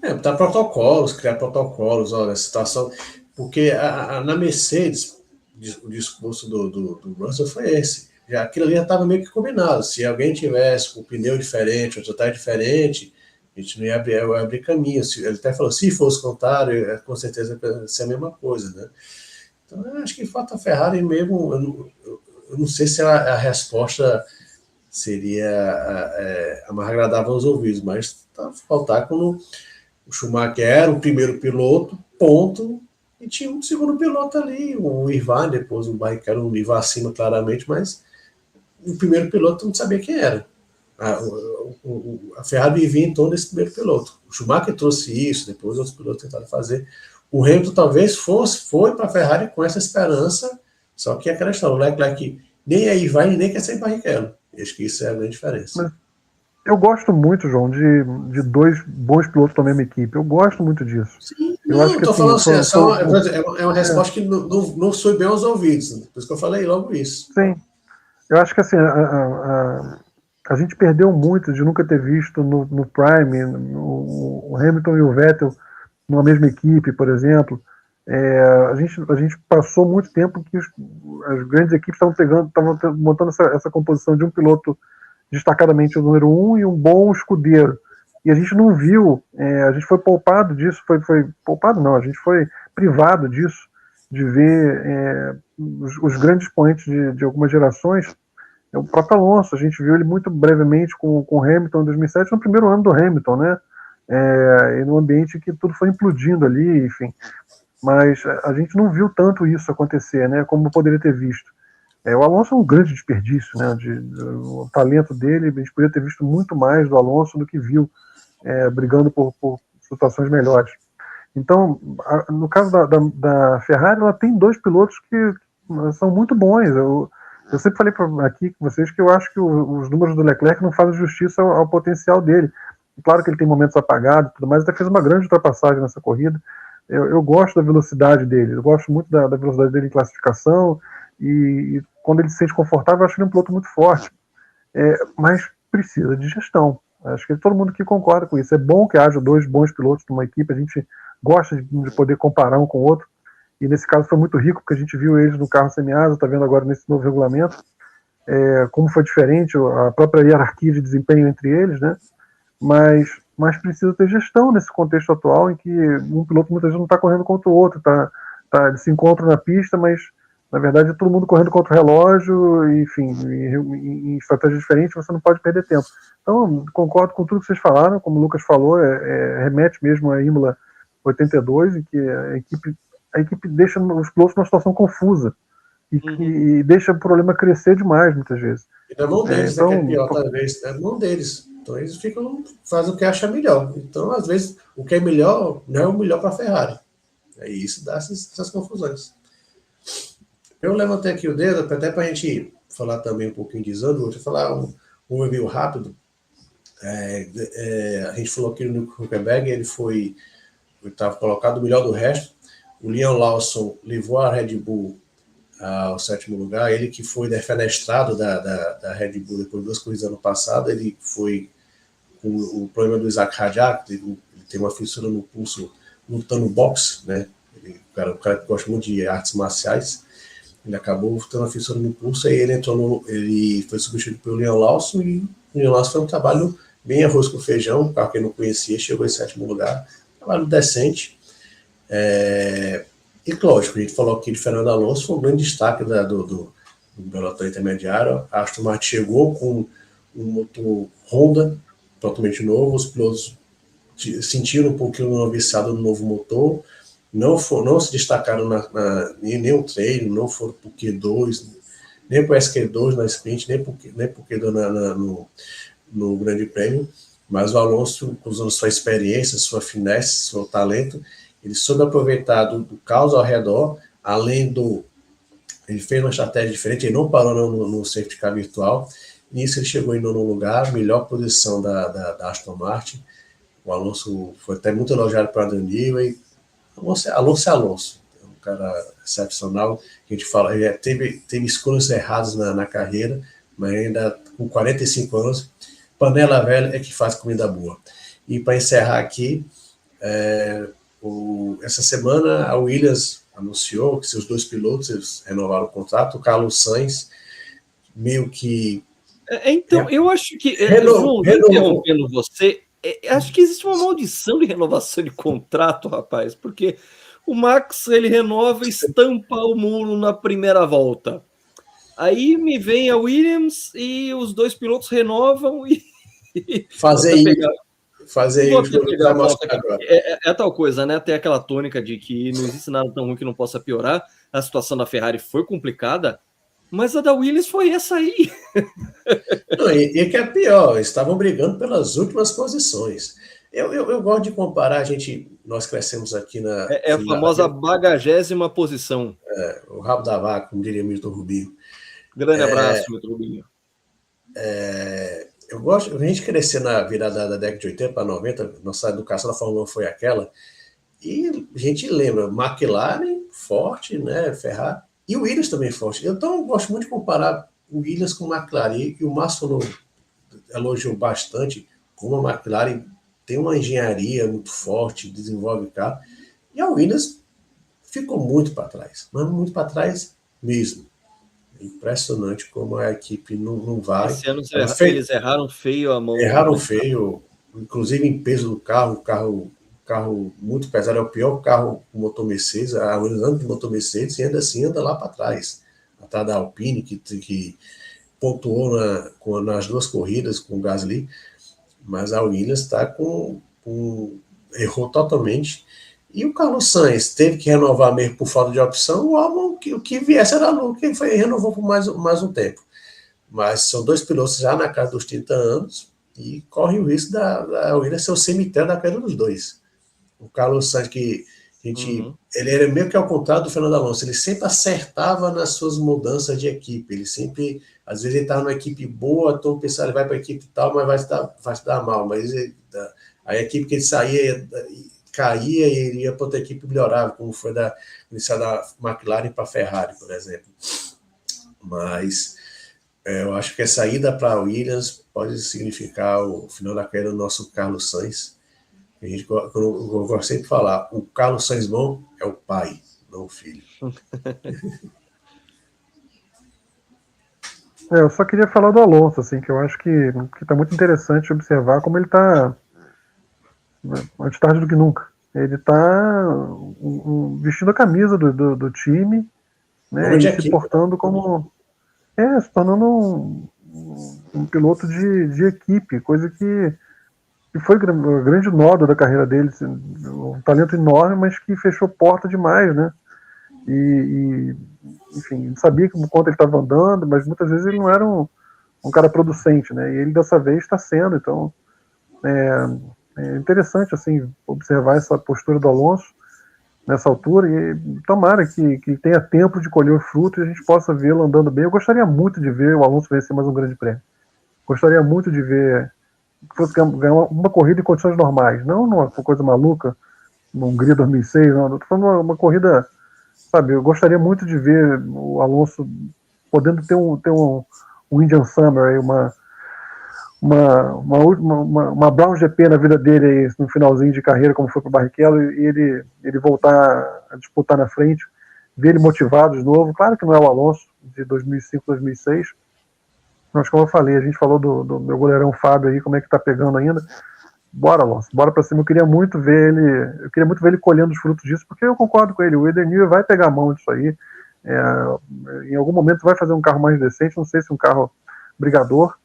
Botar protocolos, criar protocolos, olha, a situação. Porque na Mercedes, o discurso do Russell foi esse. Aquilo ali já estava meio que combinado. Se alguém tivesse com um pneu diferente, outro tire diferente, a gente não ia abrir caminho. Ele até falou, se fosse contrário, com certeza ia ser a mesma coisa, né? Então, eu acho que falta a Ferrari mesmo. Eu não sei se a resposta seria a mais agradável aos ouvidos, mas faltar quando o Schumacher era o primeiro piloto, ponto, e tinha um segundo piloto ali, o Irvine, depois o Mike era um nível acima claramente, mas o primeiro piloto não sabia quem era. A Ferrari vivia em torno desse primeiro piloto. O Schumacher trouxe isso, depois outros pilotos tentaram fazer. O Hamilton talvez foi para a Ferrari com essa esperança, só que aquela história, o Leclerc nem aí vai, nem quer ser Barrichello. Acho que isso é a grande diferença. Mas eu gosto muito, João, de 2 bons pilotos da mesma equipe. Eu gosto muito disso. Sim, eu acho que tô falando assim, é uma resposta que não soe bem aos ouvidos. Né? Por isso que eu falei logo isso. Sim. Eu acho que assim, a gente perdeu muito de nunca ter visto no Prime o Hamilton e o Vettel numa mesma equipe, por exemplo. A gente passou muito tempo que as grandes equipes estavam montando essa composição de um piloto destacadamente o número 1 e um bom escudeiro. E a gente não viu, a gente foi poupado disso, poupado não, a gente foi privado disso, de ver os grandes expoentes de algumas gerações. O próprio Alonso, a gente viu ele muito brevemente com o Hamilton em 2007, no primeiro ano do Hamilton, né? E num ambiente que tudo foi implodindo ali, enfim. Mas a gente não viu tanto isso acontecer, né? Como poderia ter visto. O Alonso é um grande desperdício, né? O talento dele, a gente poderia ter visto muito mais do Alonso do que viu, brigando por situações melhores. Então, no caso da Ferrari, ela tem 2 pilotos que são muito bons. Eu sempre falei aqui com vocês que eu acho que os números do Leclerc não fazem justiça ao potencial dele. Claro que ele tem momentos apagados e tudo mais, até fez uma grande ultrapassagem nessa corrida. Eu gosto da velocidade dele, eu gosto muito da velocidade dele em classificação, e quando ele se sente confortável, eu acho ele um piloto muito forte. Mas precisa de gestão. Acho que todo mundo aqui concorda com isso. É bom que haja 2 bons pilotos numa equipe, a gente gosta de poder comparar um com o outro, e nesse caso foi muito rico, porque a gente viu eles no carro semi-asa, está vendo agora nesse novo regulamento, como foi diferente a própria hierarquia de desempenho entre eles, né? Mas precisa ter gestão nesse contexto atual, em que um piloto muitas vezes não está correndo contra o outro, eles se encontram na pista, mas na verdade é todo mundo correndo contra o relógio, enfim, em estratégias diferentes, você não pode perder tempo. Então, concordo com tudo que vocês falaram, como o Lucas falou, remete mesmo a Imola 82, em que a equipe deixa os pilotos numa situação confusa, e deixa o problema crescer demais, muitas vezes. E na mão deles, então, que é pior, talvez, é na mão deles. Então eles fazem o que acham melhor. Então, às vezes, o que é melhor não é o melhor para a Ferrari. E isso dá essas confusões. Eu levantei aqui o dedo, até para a gente falar também um pouquinho de Zandvoort, vou falar um review rápido. A gente falou que no Huckenberg ele estava colocado o melhor do resto. O Liam Lawson levou a Red Bull ao 7º lugar, ele que foi defenestrado da Red Bull depois de 2 corridas ano passado, ele foi com o problema do Isaac Hadjar, ele tem uma fissura no pulso lutando no boxe, né? O cara que gosta muito de artes marciais, ele acabou tendo uma fissura no pulso, e ele foi substituído pelo Liam Lawson, e o Liam Lawson foi um trabalho bem arroz com feijão, um carro que eu não conhecia, chegou em 7º lugar, trabalho decente. E lógico, a gente falou aqui de Fernando Alonso, foi um grande destaque do pelotão intermediário. A Aston Martin chegou com um motor Honda totalmente novo, os pilotos sentiram um pouquinho uma viciada no novo motor, não se destacaram em nenhum treino, não foram para o Q2, nem para o SQ2 na sprint, nem para o Q2 no Grande Prêmio, mas o Alonso, usando sua experiência, sua finesse, seu talento, ele soube aproveitar do caos ao redor, ele fez uma estratégia diferente, ele não parou no safety car virtual, nisso ele chegou em 9º lugar, melhor posição da Aston Martin. O Alonso foi até muito elogiado para Adrian Newey. Alonso é um cara excepcional, que a gente fala, ele teve escolhas erradas na carreira, mas ainda com 45 anos, panela velha é que faz comida boa. E para encerrar aqui, essa semana a Williams anunciou que seus 2 pilotos eles renovaram o contrato. O Carlos Sainz meio que... Então, eu acho que... João, interrompendo você, acho que existe uma maldição de renovação de contrato, rapaz, porque o Max, ele renova e estampa o muro na primeira volta. Aí me vem a Williams e os 2 pilotos renovam e... Fazer isso. É tal coisa, né? Tem aquela tônica de que não existe nada tão ruim que não possa piorar. A situação da Ferrari foi complicada, mas a da Williams foi essa aí. Não, e que é pior, eles estavam brigando pelas últimas posições. Eu gosto de comparar, nós crescemos aqui na... a famosa bagagésima posição. O rabo da vaca, como diria Milton Rubinho. Grande abraço, Milton Rubinho. Eu gosto, a gente crescer na virada da década de 80 para 90, nossa educação da Fórmula 1 foi aquela, e a gente lembra, McLaren forte, né, Ferrari, e o Williams também forte. Então eu gosto muito de comparar o Williams com o McLaren, e o Márcio elogiou bastante como a McLaren tem uma engenharia muito forte, desenvolve carro, e a Williams ficou muito para trás, mas muito para trás mesmo. Impressionante como a equipe não vai. Esse ano eles erraram feio a mão. Erraram feio, inclusive em peso do carro, carro muito pesado, é o pior carro com motor Mercedes, a Williams anda de motor Mercedes e ainda assim anda lá para trás. Atrás da Alpine, que pontuou nas 2 corridas com o Gasly, mas a Williams está errou totalmente. E o Carlos Sainz teve que renovar mesmo por falta de opção. O Albon, o que viesse era lucro, que renovou por mais um tempo. Mas são 2 pilotos já na casa dos 30 anos e corre o risco da Williams ser o cemitério da queda dos 2. O Carlos Sainz, que a gente, ele era meio que ao contrário do Fernando Alonso, ele sempre acertava nas suas mudanças de equipe, ele sempre, às vezes ele estava numa equipe boa, então pensava, ele vai para a equipe tal, mas vai se dar mal, mas a equipe que ele saía, caía e ele ia para outra equipe melhorava, como foi da McLaren para a Ferrari, por exemplo. Mas eu acho que a saída para a Williams pode significar o final da carreira do nosso Carlos Sainz. Eu gosto sempre de falar, o Carlos Sainz bom é o pai, não o filho. Eu só queria falar do Alonso, assim, que eu acho que está muito interessante observar como ele está antes tarde do que nunca. Ele está vestindo a camisa do time, né, e se portando como... se tornando um piloto de equipe, coisa que foi o grande nódo da carreira dele, um talento enorme, mas que fechou porta demais, né? Enfim, sabia o quanto ele estava andando, mas muitas vezes ele não era um cara producente, né? E ele dessa vez está sendo, então é interessante assim observar essa postura do Alonso nessa altura, e tomara que tenha tempo de colher o fruto e a gente possa vê-lo andando bem. Eu gostaria muito de ver o Alonso vencer mais um grande prêmio. Gostaria muito de ver que fosse ganhar uma corrida em condições normais, não numa coisa maluca, num Hungria 2006, não. Estou falando uma corrida, sabe, eu gostaria muito de ver o Alonso podendo ter um Indian Summer, aí, uma Brown GP na vida dele aí, no finalzinho de carreira, como foi para o Barrichello, e ele voltar a disputar na frente, ver ele motivado de novo. Claro que não é o Alonso de 2005, 2006, mas como eu falei, a gente falou do meu goleirão Fábio aí, como é que tá pegando ainda. Bora, Alonso, bora para cima. Eu queria muito ver ele colhendo os frutos disso, porque eu concordo com ele, o Edenil vai pegar a mão disso aí, em algum momento vai fazer um carro mais decente, não sei se um carro brigador,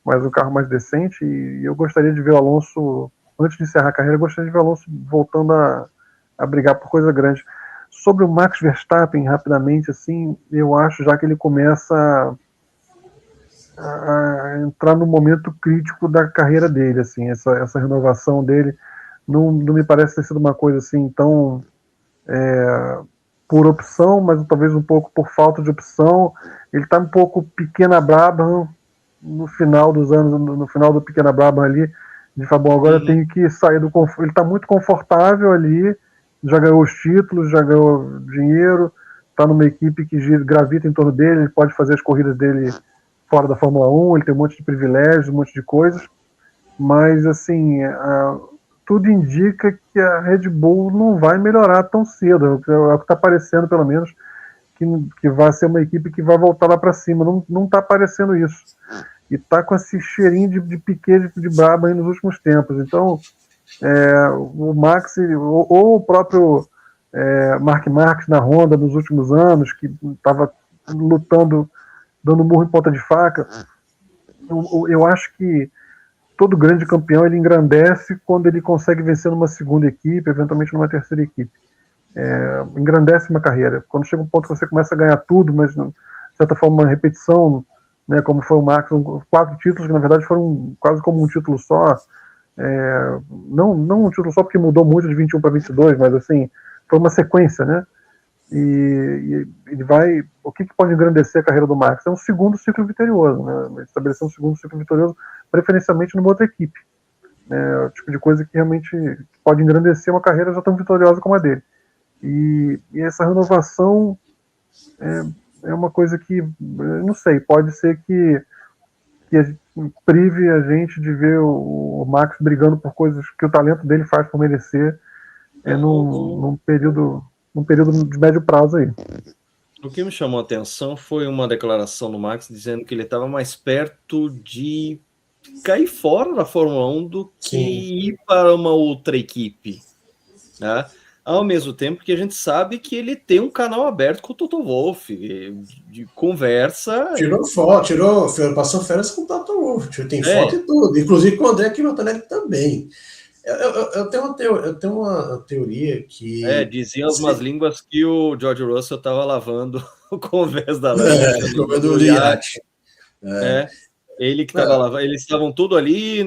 mas um carro mais decente, e eu gostaria de ver o Alonso, antes de encerrar a carreira, eu gostaria de ver o Alonso voltando a brigar por coisa grande. Sobre o Max Verstappen, rapidamente, assim, eu acho já que ele começa a entrar no momento crítico da carreira dele, assim, essa renovação dele não me parece ter sido uma coisa assim tão por opção, mas talvez um pouco por falta de opção. Ele está um pouco pequena Brabham no final dos anos, no final do pequena Brabham ali, de falar, bom, agora eu tenho que sair do conforto. Ele está muito confortável ali, já ganhou os títulos, já ganhou dinheiro, está numa equipe que gravita em torno dele, ele pode fazer as corridas dele fora da Fórmula 1, ele tem um monte de privilégios, um monte de coisas, mas assim, tudo indica que a Red Bull não vai melhorar tão cedo, é o que está parecendo, pelo menos, que vai ser uma equipe que vai voltar lá para cima, não está parecendo isso, e está com esse cheirinho de Piquet, de Brabham aí nos últimos tempos. Então o Max, ou o próprio Mark Marques na Honda nos últimos anos, que estava lutando, dando murro em ponta de faca. Eu acho que todo grande campeão ele engrandece quando ele consegue vencer numa segunda equipe, eventualmente numa terceira equipe. Engrandece uma carreira. Quando chega um ponto que você começa a ganhar tudo, mas de certa forma uma repetição, né, como foi o Max, 4 títulos que na verdade foram quase como um título só, não um título só porque mudou muito de 21 para 22, mas assim, foi uma sequência, né? E ele vai. O que pode engrandecer a carreira do Max? É um segundo ciclo vitorioso, né? Estabelecer um segundo ciclo vitorioso, preferencialmente numa outra equipe. É o tipo de coisa que realmente pode engrandecer uma carreira já tão vitoriosa como a dele. E essa renovação é uma coisa que, não sei, pode ser que prive a gente de ver o Max brigando por coisas que o talento dele faz por merecer num período de médio prazo aí. O que me chamou a atenção foi uma declaração do Max dizendo que ele estava mais perto de cair fora da Fórmula 1 do que ir para uma outra equipe, né? Ao mesmo tempo que a gente sabe que ele tem um canal aberto com o Toto Wolff, de conversa. Passou férias com o Toto Wolff, tem foto e tudo, inclusive com o André Quintanilha também. Eu tenho uma teoria que... diziam as más línguas que o George Russell estava lavando o convés da lama. Do iate. Ele que estava lavando, eles estavam tudo ali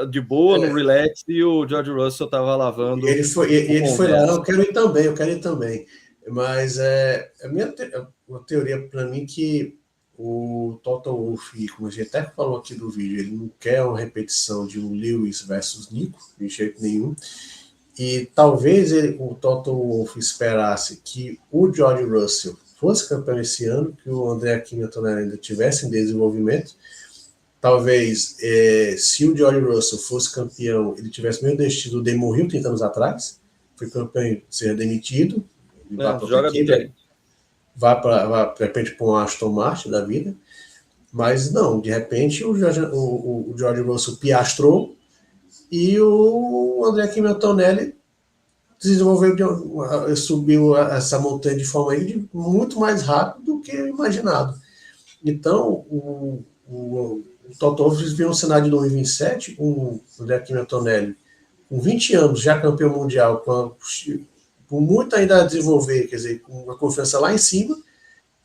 de boa, no relax, e o George Russell estava lavando. Ele foi lá, eu quero ir também. Mas uma teoria para mim que o Toto Wolff, como a gente até falou aqui do vídeo, ele não quer uma repetição de um Lewis versus Nico, de jeito nenhum. E talvez o Toto Wolff esperasse que o George Russell fosse campeão esse ano, que o André Kimi Antonelli ainda tivesse em desenvolvimento. Talvez, se o George Russell fosse campeão, ele tivesse meio destino do Damon Hill 30 anos atrás, foi campeão, ser demitido, vai para de repente para um Aston Martin da vida, mas não, de repente o George Russell piastrou e o André Kimi Antonelli subiu essa montanha de forma aí muito mais rápido do que imaginado. Então, o Toto Wolff viu um cenário de 2027, o André Kimi Antonelli, com 20 anos, já campeão mundial, com muito ainda a desenvolver, quer dizer, com uma confiança lá em cima,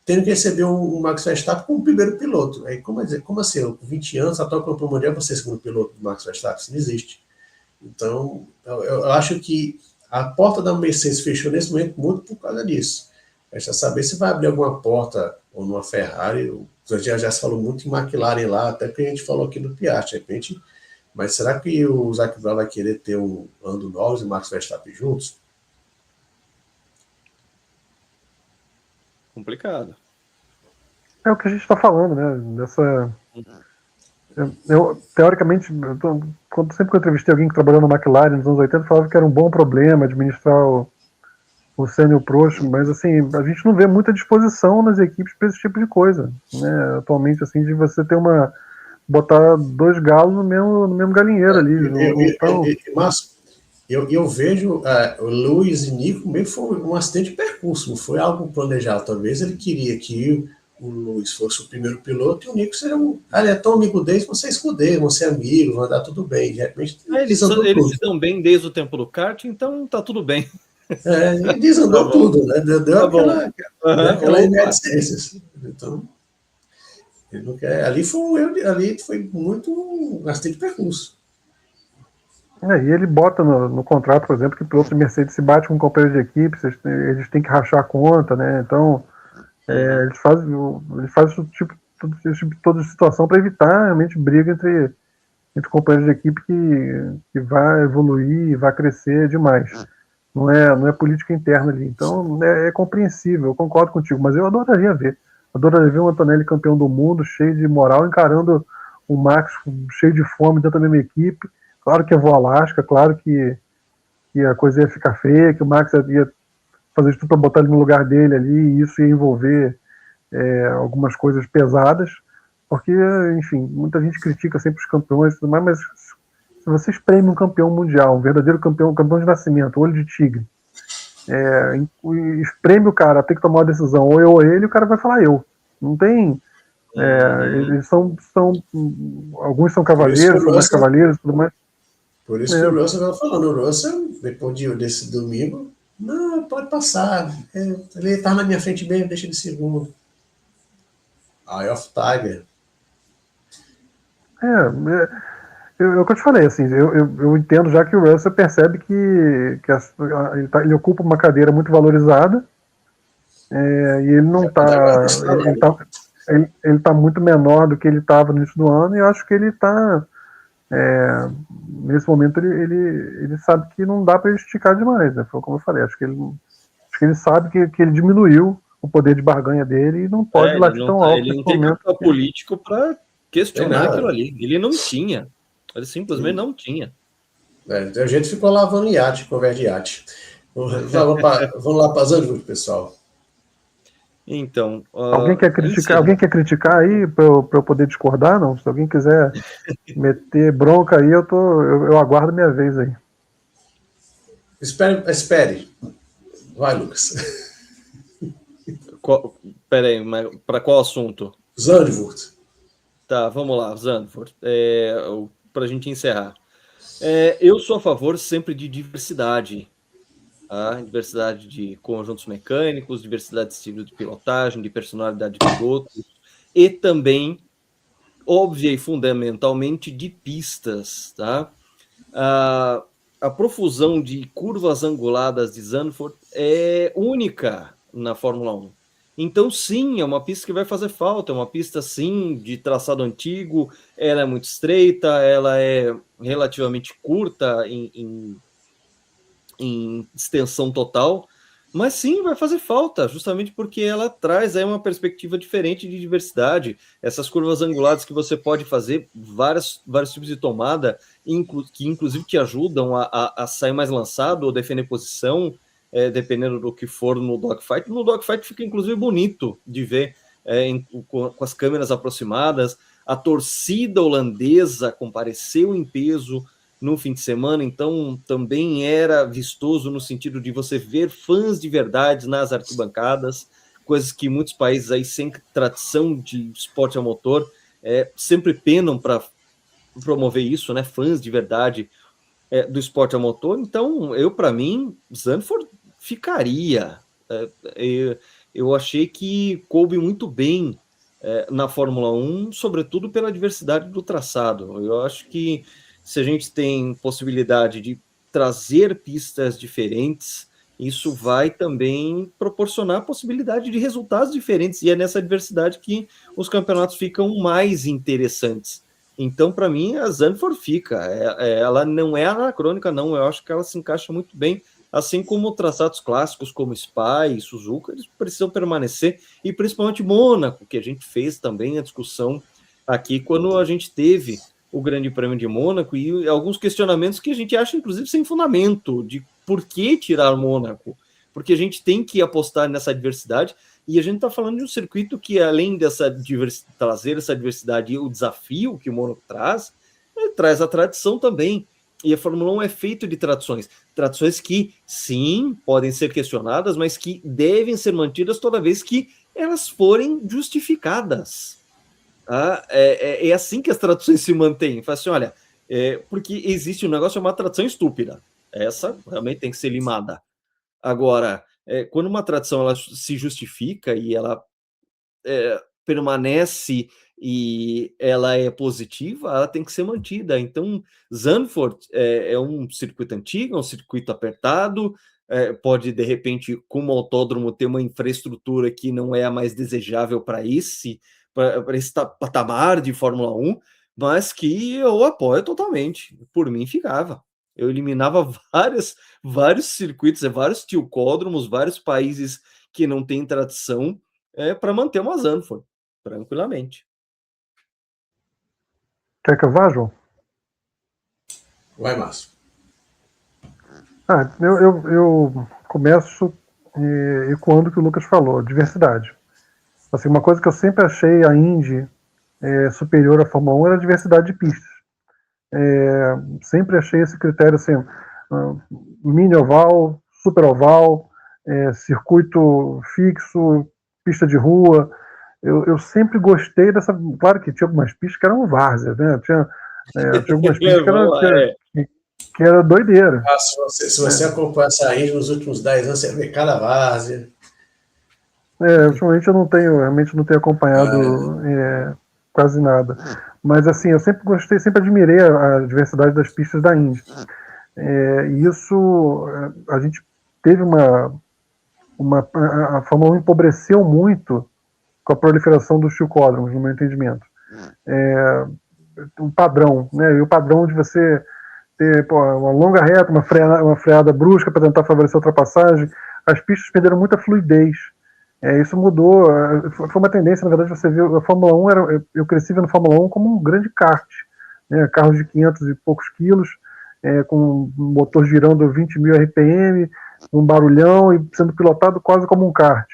tendo que receber o Max Verstappen como primeiro piloto. Aí, como assim? Eu, com 20 anos, atual campeão mundial, você segundo piloto do Max Verstappen? Isso não existe. Então, eu acho que a porta da Mercedes fechou nesse momento muito por causa disso. Resta saber se vai abrir alguma porta ou numa Ferrari. Já se falou muito em McLaren lá, até que a gente falou aqui do Piastri, de repente. Mas será que o Zac Brown vai querer ter um Lando Norris e Max Verstappen juntos? Complicado. É o que a gente está falando, né? Teoricamente, sempre que eu entrevistei alguém que trabalhou na McLaren nos anos 80, falava que era um bom problema administrar o sênior Prost, mas assim, a gente não vê muita disposição nas equipes para esse tipo de coisa, né? Atualmente, assim, de você ter botar dois galos no mesmo galinheiro ali. Mas eu vejo o Lewis e Nico meio que foi um acidente de percurso, não foi algo planejado. Talvez ele queria que o Lewis fosse o primeiro piloto e o Nico seria ele é tão amigo deles, vão ser escudeiros, vão ser amigos, vão dar tudo bem. De repente, eles se dão bem desde o tempo do kart, então tá tudo bem. Ele desandou tudo, né? Deu aquela ineficiência. Então, ele não quer. Ali foi muito um acidente de percurso. E ele bota no contrato, por exemplo, que piloto de Mercedes se bate com um companheiro de equipe, eles têm que rachar a conta, né? Então, ele faz esse tipo de situação para evitar realmente briga entre companheiros de equipe que vai evoluir, vai crescer demais. Não é política interna ali. Então, é compreensível, eu concordo contigo, mas eu adoraria ver o Antonelli campeão do mundo, cheio de moral, encarando o Max cheio de fome dentro da mesma equipe. Claro que eu vou a lasca, claro que a coisa ia ficar feia, que o Max ia fazer de tudo para botar ele no lugar dele ali, e isso ia envolver algumas coisas pesadas, porque, enfim, muita gente critica sempre os campeões e tudo mais, mas se você espreme um campeão mundial, um verdadeiro campeão de nascimento, olho de tigre, espreme o cara, tem que tomar uma decisão, ou eu ou ele, o cara vai falar eu. Não tem... eles são alguns são cavaleiros, são mais cavaleiros e tudo mais. Por isso que o Russell estava falando, o Russell, depois desse domingo, não, pode passar, ele está na minha frente mesmo, deixa ele segundo. Eye of Tiger. É o que eu te falei, assim, eu entendo já que o Russell percebe que ele ocupa uma cadeira muito valorizada, e ele não está, ele tá muito menor do que ele estava no início do ano, e eu acho que ele está, nesse momento ele sabe que não dá para ele esticar demais, né? Foi como eu falei, acho que ele sabe que ele diminuiu o poder de barganha dele e não pode latir tão alto. Ele não tem capital político para questionar aquilo ali. Ele não tinha. Ele simplesmente não tinha. A gente ficou lavando iate, conversa de iate. Vamos lá para Zandvoort, pessoal. Então. Alguém quer criticar aí para eu poder discordar? Não? Se alguém quiser meter bronca aí, eu aguardo minha vez aí. Espere. Vai, Lucas. Peraí, mas para qual assunto? Zandvoort. Tá, vamos lá, Zandvoort. Para a gente encerrar. Eu sou a favor sempre de diversidade. Tá? Diversidade de conjuntos mecânicos, diversidade de estilo de pilotagem, de personalidade de pilotos, e também óbvia e fundamentalmente de pistas, tá? A profusão de curvas anguladas de Zandvoort é única na Fórmula 1. Então, sim, é uma pista que vai fazer falta, é uma pista, sim, de traçado antigo, ela é muito estreita, ela é relativamente curta em extensão total, mas sim, vai fazer falta, justamente porque ela traz aí uma perspectiva diferente de diversidade. Essas curvas anguladas que você pode fazer, vários tipos de tomada, que inclusive te ajudam a sair mais lançado ou defender posição, dependendo do que for no dogfight. No dogfight fica inclusive bonito de ver, com as câmeras aproximadas. A torcida holandesa compareceu em peso no fim de semana, então também era vistoso no sentido de você ver fãs de verdade nas arquibancadas, coisas que muitos países aí sem tradição de esporte a motor sempre penam para promover isso, né? Fãs de verdade do esporte a motor. Então, para mim, Zandvoort ficaria. Eu achei que coube muito bem na Fórmula 1, sobretudo pela diversidade do traçado. Eu acho que se a gente tem possibilidade de trazer pistas diferentes, isso vai também proporcionar a possibilidade de resultados diferentes, e é nessa diversidade que os campeonatos ficam mais interessantes. Então, para mim, a Zandvoort fica. Ela não é anacrônica, não. Eu acho que ela se encaixa muito bem, assim como traçados clássicos como Spa e Suzuka, eles precisam permanecer, e principalmente Mônaco, que a gente fez também a discussão aqui quando a gente teve o Grande Prêmio de Mônaco, e alguns questionamentos que a gente acha, inclusive, sem fundamento, de por que tirar Mônaco, porque a gente tem que apostar nessa diversidade, e a gente está falando de um circuito que, além dessa trazer essa diversidade e o desafio que o Mônaco traz, traz a tradição também. E a Fórmula 1 é feito de tradições que, sim, podem ser questionadas, mas que devem ser mantidas toda vez que elas forem justificadas. É assim que as tradições se mantêm. Fala assim, olha, porque existe um negócio chamado tradição estúpida. Essa realmente tem que ser limada. Agora, quando uma tradição ela se justifica e ela permanece e ela é positiva, ela tem que ser mantida. Então, Zandvoort é um circuito antigo, é um circuito apertado, pode, de repente, como autódromo, ter uma infraestrutura que não é a mais desejável para esse patamar de Fórmula 1, mas que eu apoio totalmente. Por mim, ficava. Eu eliminava vários circuitos, vários tilcódromos, vários países que não têm tradição para manter uma Zandvoort, tranquilamente. Quer que eu vá, João? Vai, Márcio. Eu começo ecoando o que o Lucas falou, diversidade. Assim, uma coisa que eu sempre achei a Indy superior à Fórmula 1 era a diversidade de pistas. Sempre achei esse critério assim, mini oval, super oval, circuito fixo, pista de rua. Eu sempre gostei dessa. Claro que tinha algumas pistas que eram várzeas, né? Tinha algumas pistas que era doideira. Se você acompanhar essa Indy nos últimos 10 anos, você vê cada várzea. Ultimamente eu realmente não tenho acompanhado quase nada. Mas assim, eu sempre gostei, sempre admirei a diversidade das pistas da Indy. E isso, a gente teve a Fórmula 1 empobreceu muito com a proliferação dos tilcódromos, no meu entendimento. Um padrão, né? E o padrão de você ter uma longa reta, uma freada brusca para tentar favorecer a ultrapassagem. As pistas perderam muita fluidez. Isso mudou, foi uma tendência, na verdade, você viu, a Fórmula 1, eu cresci vendo a Fórmula 1 como um grande kart, né? Carros de 500 e poucos quilos, com um motor girando 20.000 RPM, um barulhão e sendo pilotado quase como um kart.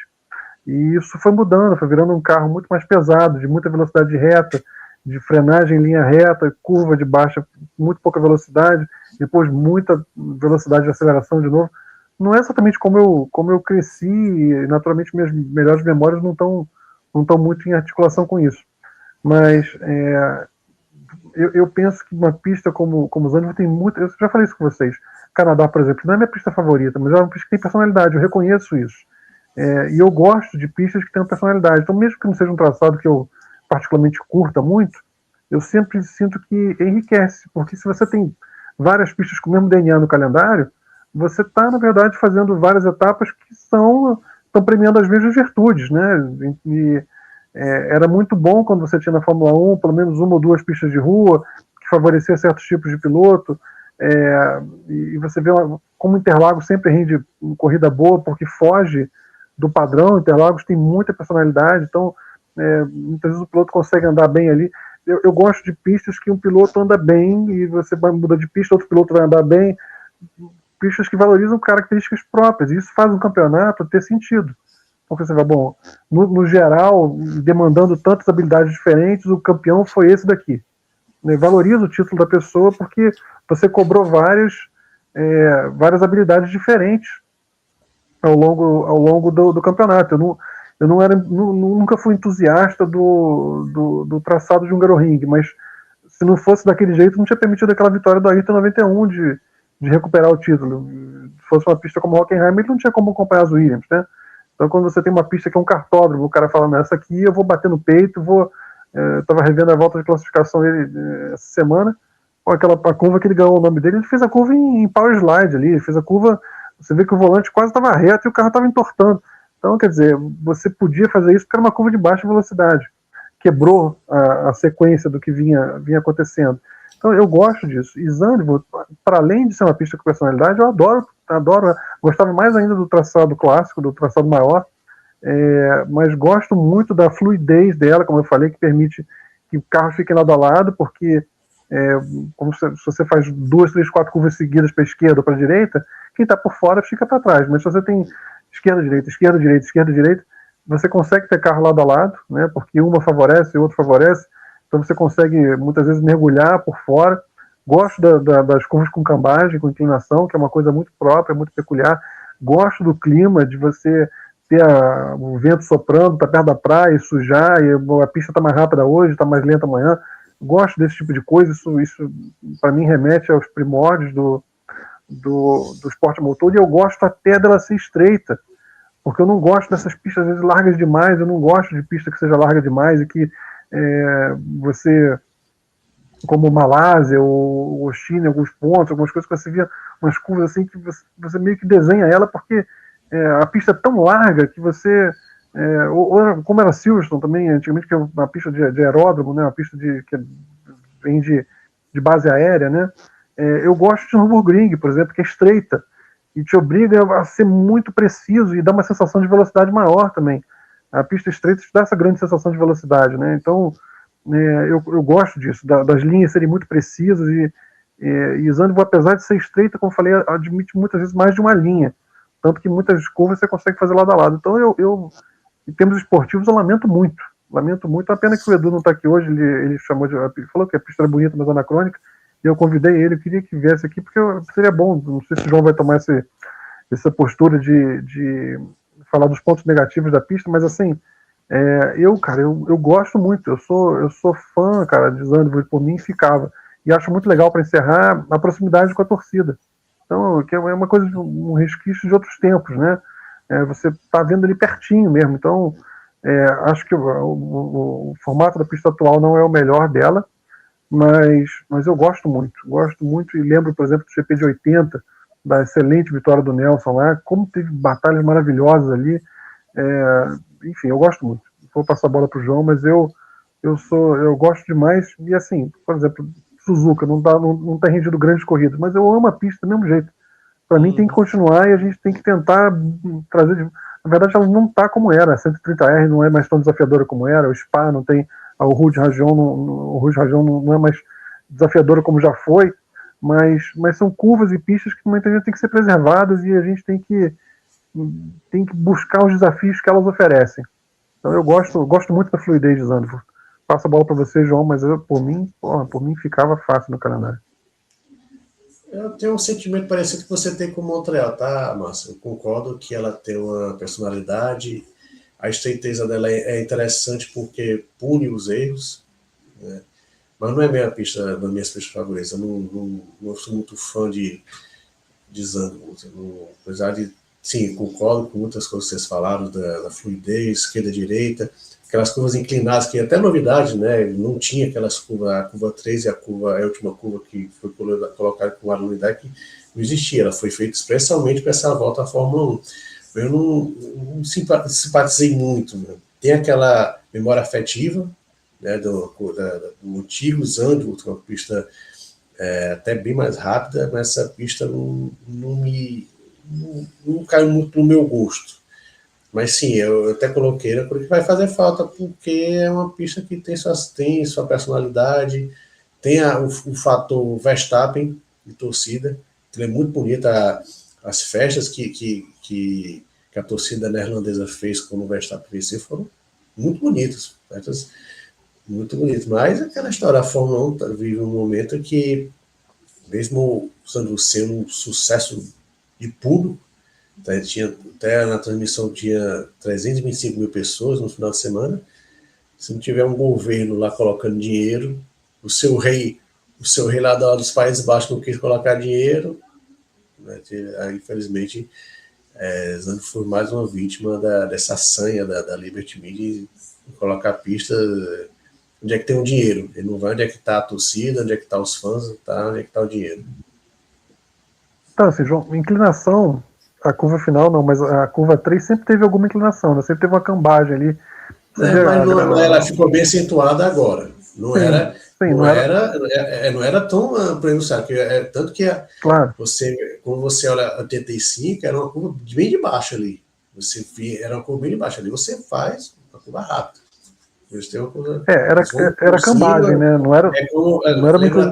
E isso foi mudando, foi virando um carro muito mais pesado, de muita velocidade reta, de frenagem em linha reta, curva de baixa, muito pouca velocidade, depois muita velocidade de aceleração de novo. Não é exatamente como eu cresci, e naturalmente minhas melhores memórias não estão muito em articulação com isso. Mas eu penso que uma pista como Zandvoort tem muito. Eu já falei isso com vocês. Canadá, por exemplo, não é minha pista favorita, mas é uma pista que tem personalidade, eu reconheço isso. E eu gosto de pistas que tenham personalidade. Então, mesmo que não seja um traçado que eu particularmente curta muito, eu sempre sinto que enriquece, porque se você tem várias pistas com o mesmo DNA no calendário, você está, na verdade, fazendo várias etapas que estão premiando as mesmas virtudes, né? E, era muito bom quando você tinha na Fórmula 1 pelo menos uma ou duas pistas de rua que favorecia certos tipos de piloto, e você vê como Interlagos sempre rende corrida boa, porque foge do padrão. Interlagos tem muita personalidade, então muitas vezes o piloto consegue andar bem ali. Eu gosto de pistas que um piloto anda bem e você vai mudar de pista, outro piloto vai andar bem, pistas que valorizam características próprias, e isso faz um campeonato ter sentido. Porque você vai, bom, no geral, demandando tantas habilidades diferentes, o campeão foi esse daqui. Valoriza o título da pessoa porque você cobrou várias habilidades diferentes ao longo do campeonato. Nunca fui entusiasta do traçado de Hungaroring, mas se não fosse daquele jeito, não tinha permitido aquela vitória do Ayrton 91 de recuperar o título. Se fosse uma pista como Hockenheim, ele não tinha como acompanhar as Williams, né? Então, quando você tem uma pista que é um cartódromo, o cara fala, essa aqui eu vou bater no peito, estava revendo a volta de classificação dele essa semana, a curva que ele ganhou o nome dele, ele fez a curva em power slide ali, ele fez a curva, você vê que o volante quase estava reto e o carro estava entortando. Então, quer dizer, você podia fazer isso porque era uma curva de baixa velocidade. Quebrou a sequência do que vinha acontecendo. Então, eu gosto disso. E Zandvoort, para além de ser uma pista com personalidade, eu adoro, gostava mais ainda do traçado clássico, do traçado maior, mas gosto muito da fluidez dela, como eu falei, que permite que o carro fique lado a lado, porque como se você faz 2, 3, 4 curvas seguidas para a esquerda ou para a direita, quem está por fora fica para trás. Mas se você tem esquerda, direita, esquerda, direita, esquerda, direita, você consegue ter carro lado a lado, né, porque uma favorece e o outro favorece, então você consegue muitas vezes mergulhar por fora. Gosto das curvas com cambagem, com inclinação, que é uma coisa muito própria, muito peculiar. Gosto do clima, de você ter o vento soprando, tá perto da praia, e sujar, e a pista está mais rápida hoje, está mais lenta amanhã. Gosto desse tipo de coisa. Isso para mim remete aos primórdios do esporte motor, e eu gosto até dela ser estreita, porque eu não gosto dessas pistas às vezes largas demais. Eu não gosto de pista que seja larga demais e que você, como Malásia ou China, alguns pontos, algumas coisas que você via, umas curvas assim que você meio que desenha ela, porque a pista é tão larga que você, como era Silverstone também, antigamente, que é uma pista de aeródromo, né, uma pista que vem de base aérea, né. Eu gosto de Nürburgring, por exemplo, que é estreita e te obriga a ser muito preciso e dá uma sensação de velocidade maior também. A pista estreita te dá essa grande sensação de velocidade, né. Então, eu gosto disso, das linhas serem muito precisas, e Zandvoort, apesar de ser estreita, como eu falei, admite muitas vezes mais de uma linha, tanto que muitas curvas você consegue fazer lado a lado. Então, em termos esportivos, eu lamento muito. A pena que o Edu não está aqui hoje. Ele falou que a pista era bonita, mas anacrônica, e eu convidei ele. Eu queria que viesse aqui, porque seria bom. Não sei se o João vai tomar essa postura de falar dos pontos negativos da pista, mas assim, eu gosto muito. Eu sou fã, cara, de Zandvoort. Por mim, ficava. E acho muito legal, para encerrar, a proximidade com a torcida. Então, que é uma coisa, um resquício de outros tempos, né? Você está vendo ali pertinho mesmo. Então, acho que o formato da pista atual não é o melhor dela, mas eu gosto muito, e lembro, por exemplo, do GP de 80, da excelente vitória do Nelson lá, como teve batalhas maravilhosas ali. Enfim, eu gosto muito. Vou passar a bola para o João, mas eu gosto demais. E assim, por exemplo, Suzuka não tá rendido grandes corridas, mas eu amo a pista do mesmo jeito. Para mim tem que continuar, e a gente tem que tentar trazer. Na verdade, ela não está como era. A 130R não é mais tão desafiadora como era. O Spa não tem. O Rouge Rajon não é mais desafiadora como já foi. Mas são curvas e pistas que muitas vezes têm que ser preservadas, e a gente tem que buscar os desafios que elas oferecem. Então eu gosto muito da fluidez de Zandvoort. Passo a bola para você, João, mas por mim ficava fácil no calendário. Eu tenho um sentimento parecido que você tem com Montreal, tá, Márcio? Eu concordo que ela tem uma personalidade, a estreiteza dela é interessante porque pune os erros, né? Mas não é minha pista, das minhas pistas favoritas. Eu não sou muito fã de Zandvoort. Apesar de, sim, concordo com muitas coisas que vocês falaram, da fluidez, esquerda-direita, aquelas curvas inclinadas, que é até novidade, né? Não tinha aquelas curvas, a curva 3 e a última curva que foi colocada com a unidade, que não existia, ela foi feita especialmente para essa volta à Fórmula 1. Eu não simpatizei muito, né? Tem aquela memória afetiva, né, do antigo Zandvoort, uma pista até bem mais rápida, mas essa pista não caiu muito no meu gosto. Mas sim, eu até coloquei, né, porque vai fazer falta, porque é uma pista que tem sua personalidade, tem o fator Verstappen de torcida, que é muito bonita, as festas que a torcida neerlandesa fez quando o Verstappen venceu foram muito bonitas, festas muito bonitas. Mas aquela história, a Fórmula 1 vive um momento que, mesmo sendo um sucesso de público, até na transmissão tinha 325 mil pessoas no final de semana. Se não tiver um governo lá colocando dinheiro, o seu rei lá dos Países Baixos não quis colocar dinheiro, né? Infelizmente, Zandvoort foi mais uma vítima dessa sanha da Liberty Media de colocar pista onde é que tem o dinheiro. Ele não vai onde é que está a torcida, onde é que está os fãs, tá onde é que está o dinheiro. Então, assim, João, inclinação, a curva final não, mas a curva 3 sempre teve alguma inclinação, né? Sempre teve uma cambagem ali. Mas ela ficou bem acentuada agora. Não era tão pronunciado. Tanto que claro. quando você olha a 85, era uma curva bem de baixo ali. Era uma curva bem de baixo ali. Você faz uma curva rápida. Era cambagem, né? Não era muito...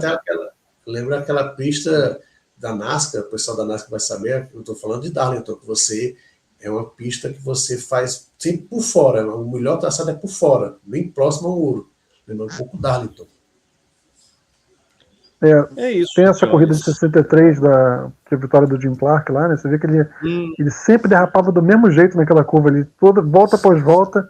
Lembra aquela pista da NASCAR, o pessoal da NASCAR vai saber, eu estou falando de Darlington, que você é uma pista que você faz sempre por fora, o melhor traçado é por fora, bem próximo ao muro, lembrando um pouco Darlington. É isso. Tem essa corrida de 63, que é a vitória do Jim Clark lá, né? Você vê que ele sempre derrapava do mesmo jeito naquela curva ali, toda volta após volta,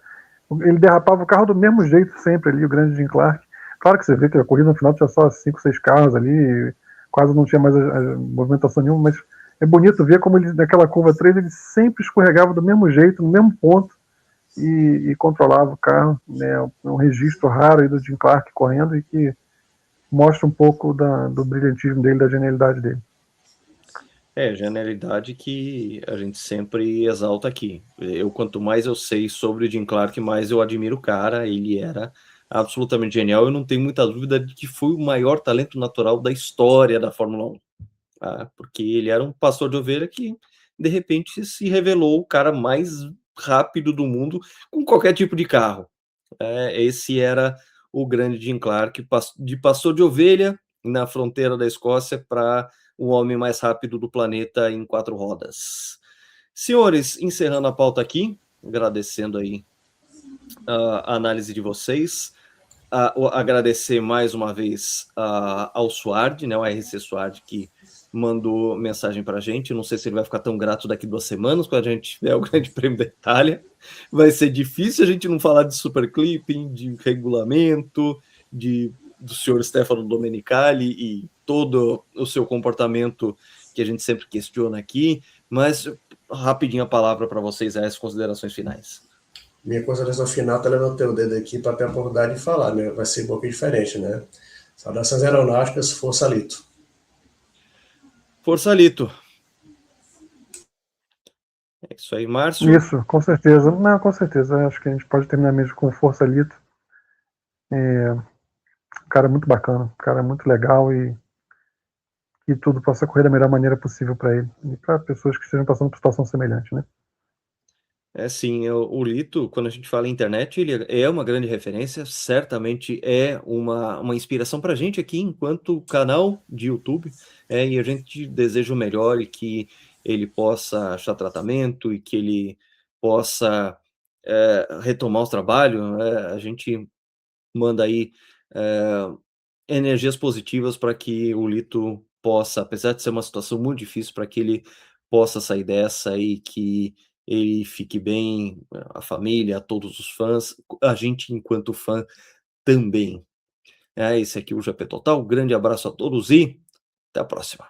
ele derrapava o carro do mesmo jeito sempre ali, o grande Jim Clark. Claro que você vê que a corrida no final tinha só 5, 6 carros ali, quase não tinha mais a movimentação nenhuma, mas é bonito ver como ele, naquela curva 3, ele sempre escorregava do mesmo jeito, no mesmo ponto, e controlava o carro, né? É um registro raro aí do Jim Clark correndo e que mostra um pouco do brilhantismo dele, da genialidade dele. Genialidade que a gente sempre exalta aqui. Quanto mais eu sei sobre o Jim Clark, mais eu admiro o cara. Ele era absolutamente genial. Eu não tenho muita dúvida de que foi o maior talento natural da história da Fórmula 1. Porque ele era um pastor de ovelha que, de repente, se revelou o cara mais rápido do mundo com qualquer tipo de carro. Esse era o grande Jim Clark, de pastor de ovelha na fronteira da Escócia para o homem mais rápido do planeta em 4 rodas. Senhores, encerrando a pauta aqui, agradecendo aí a análise de vocês, agradecer mais uma vez ao Suard, né, o RC Suard, que mandou mensagem para a gente. Não sei se ele vai ficar tão grato daqui 2 semanas, quando a gente tiver o Grande Prêmio da Itália. Vai ser difícil a gente não falar de super clipping, de regulamento, do senhor Stefano Domenicali e todo o seu comportamento que a gente sempre questiona aqui. Mas rapidinho a palavra para vocês, as considerações finais. Minha consideração final, tá levantando o dedo aqui para ter a oportunidade de falar, né? Vai ser um pouco diferente, né? Saudações aeronáuticas, Força Lito. Força Lito. É isso aí, Márcio. Isso, com certeza. Não, com certeza. Acho que a gente pode terminar mesmo com Força Lito. Um cara muito bacana, um cara muito legal e que tudo possa correr da melhor maneira possível para ele e para pessoas que estejam passando por situação semelhante, né? Sim, o Lito, quando a gente fala em internet, ele é uma grande referência, certamente é uma inspiração para a gente aqui, enquanto canal de YouTube, e a gente deseja o melhor e que ele possa achar tratamento e que ele possa retomar os trabalhos. A gente manda aí energias positivas para que o Lito possa, apesar de ser uma situação muito difícil, para que ele possa sair dessa e que ele fique bem, a família, todos os fãs, a gente enquanto fã também. Esse aqui é o GP Total, grande abraço a todos e até a próxima.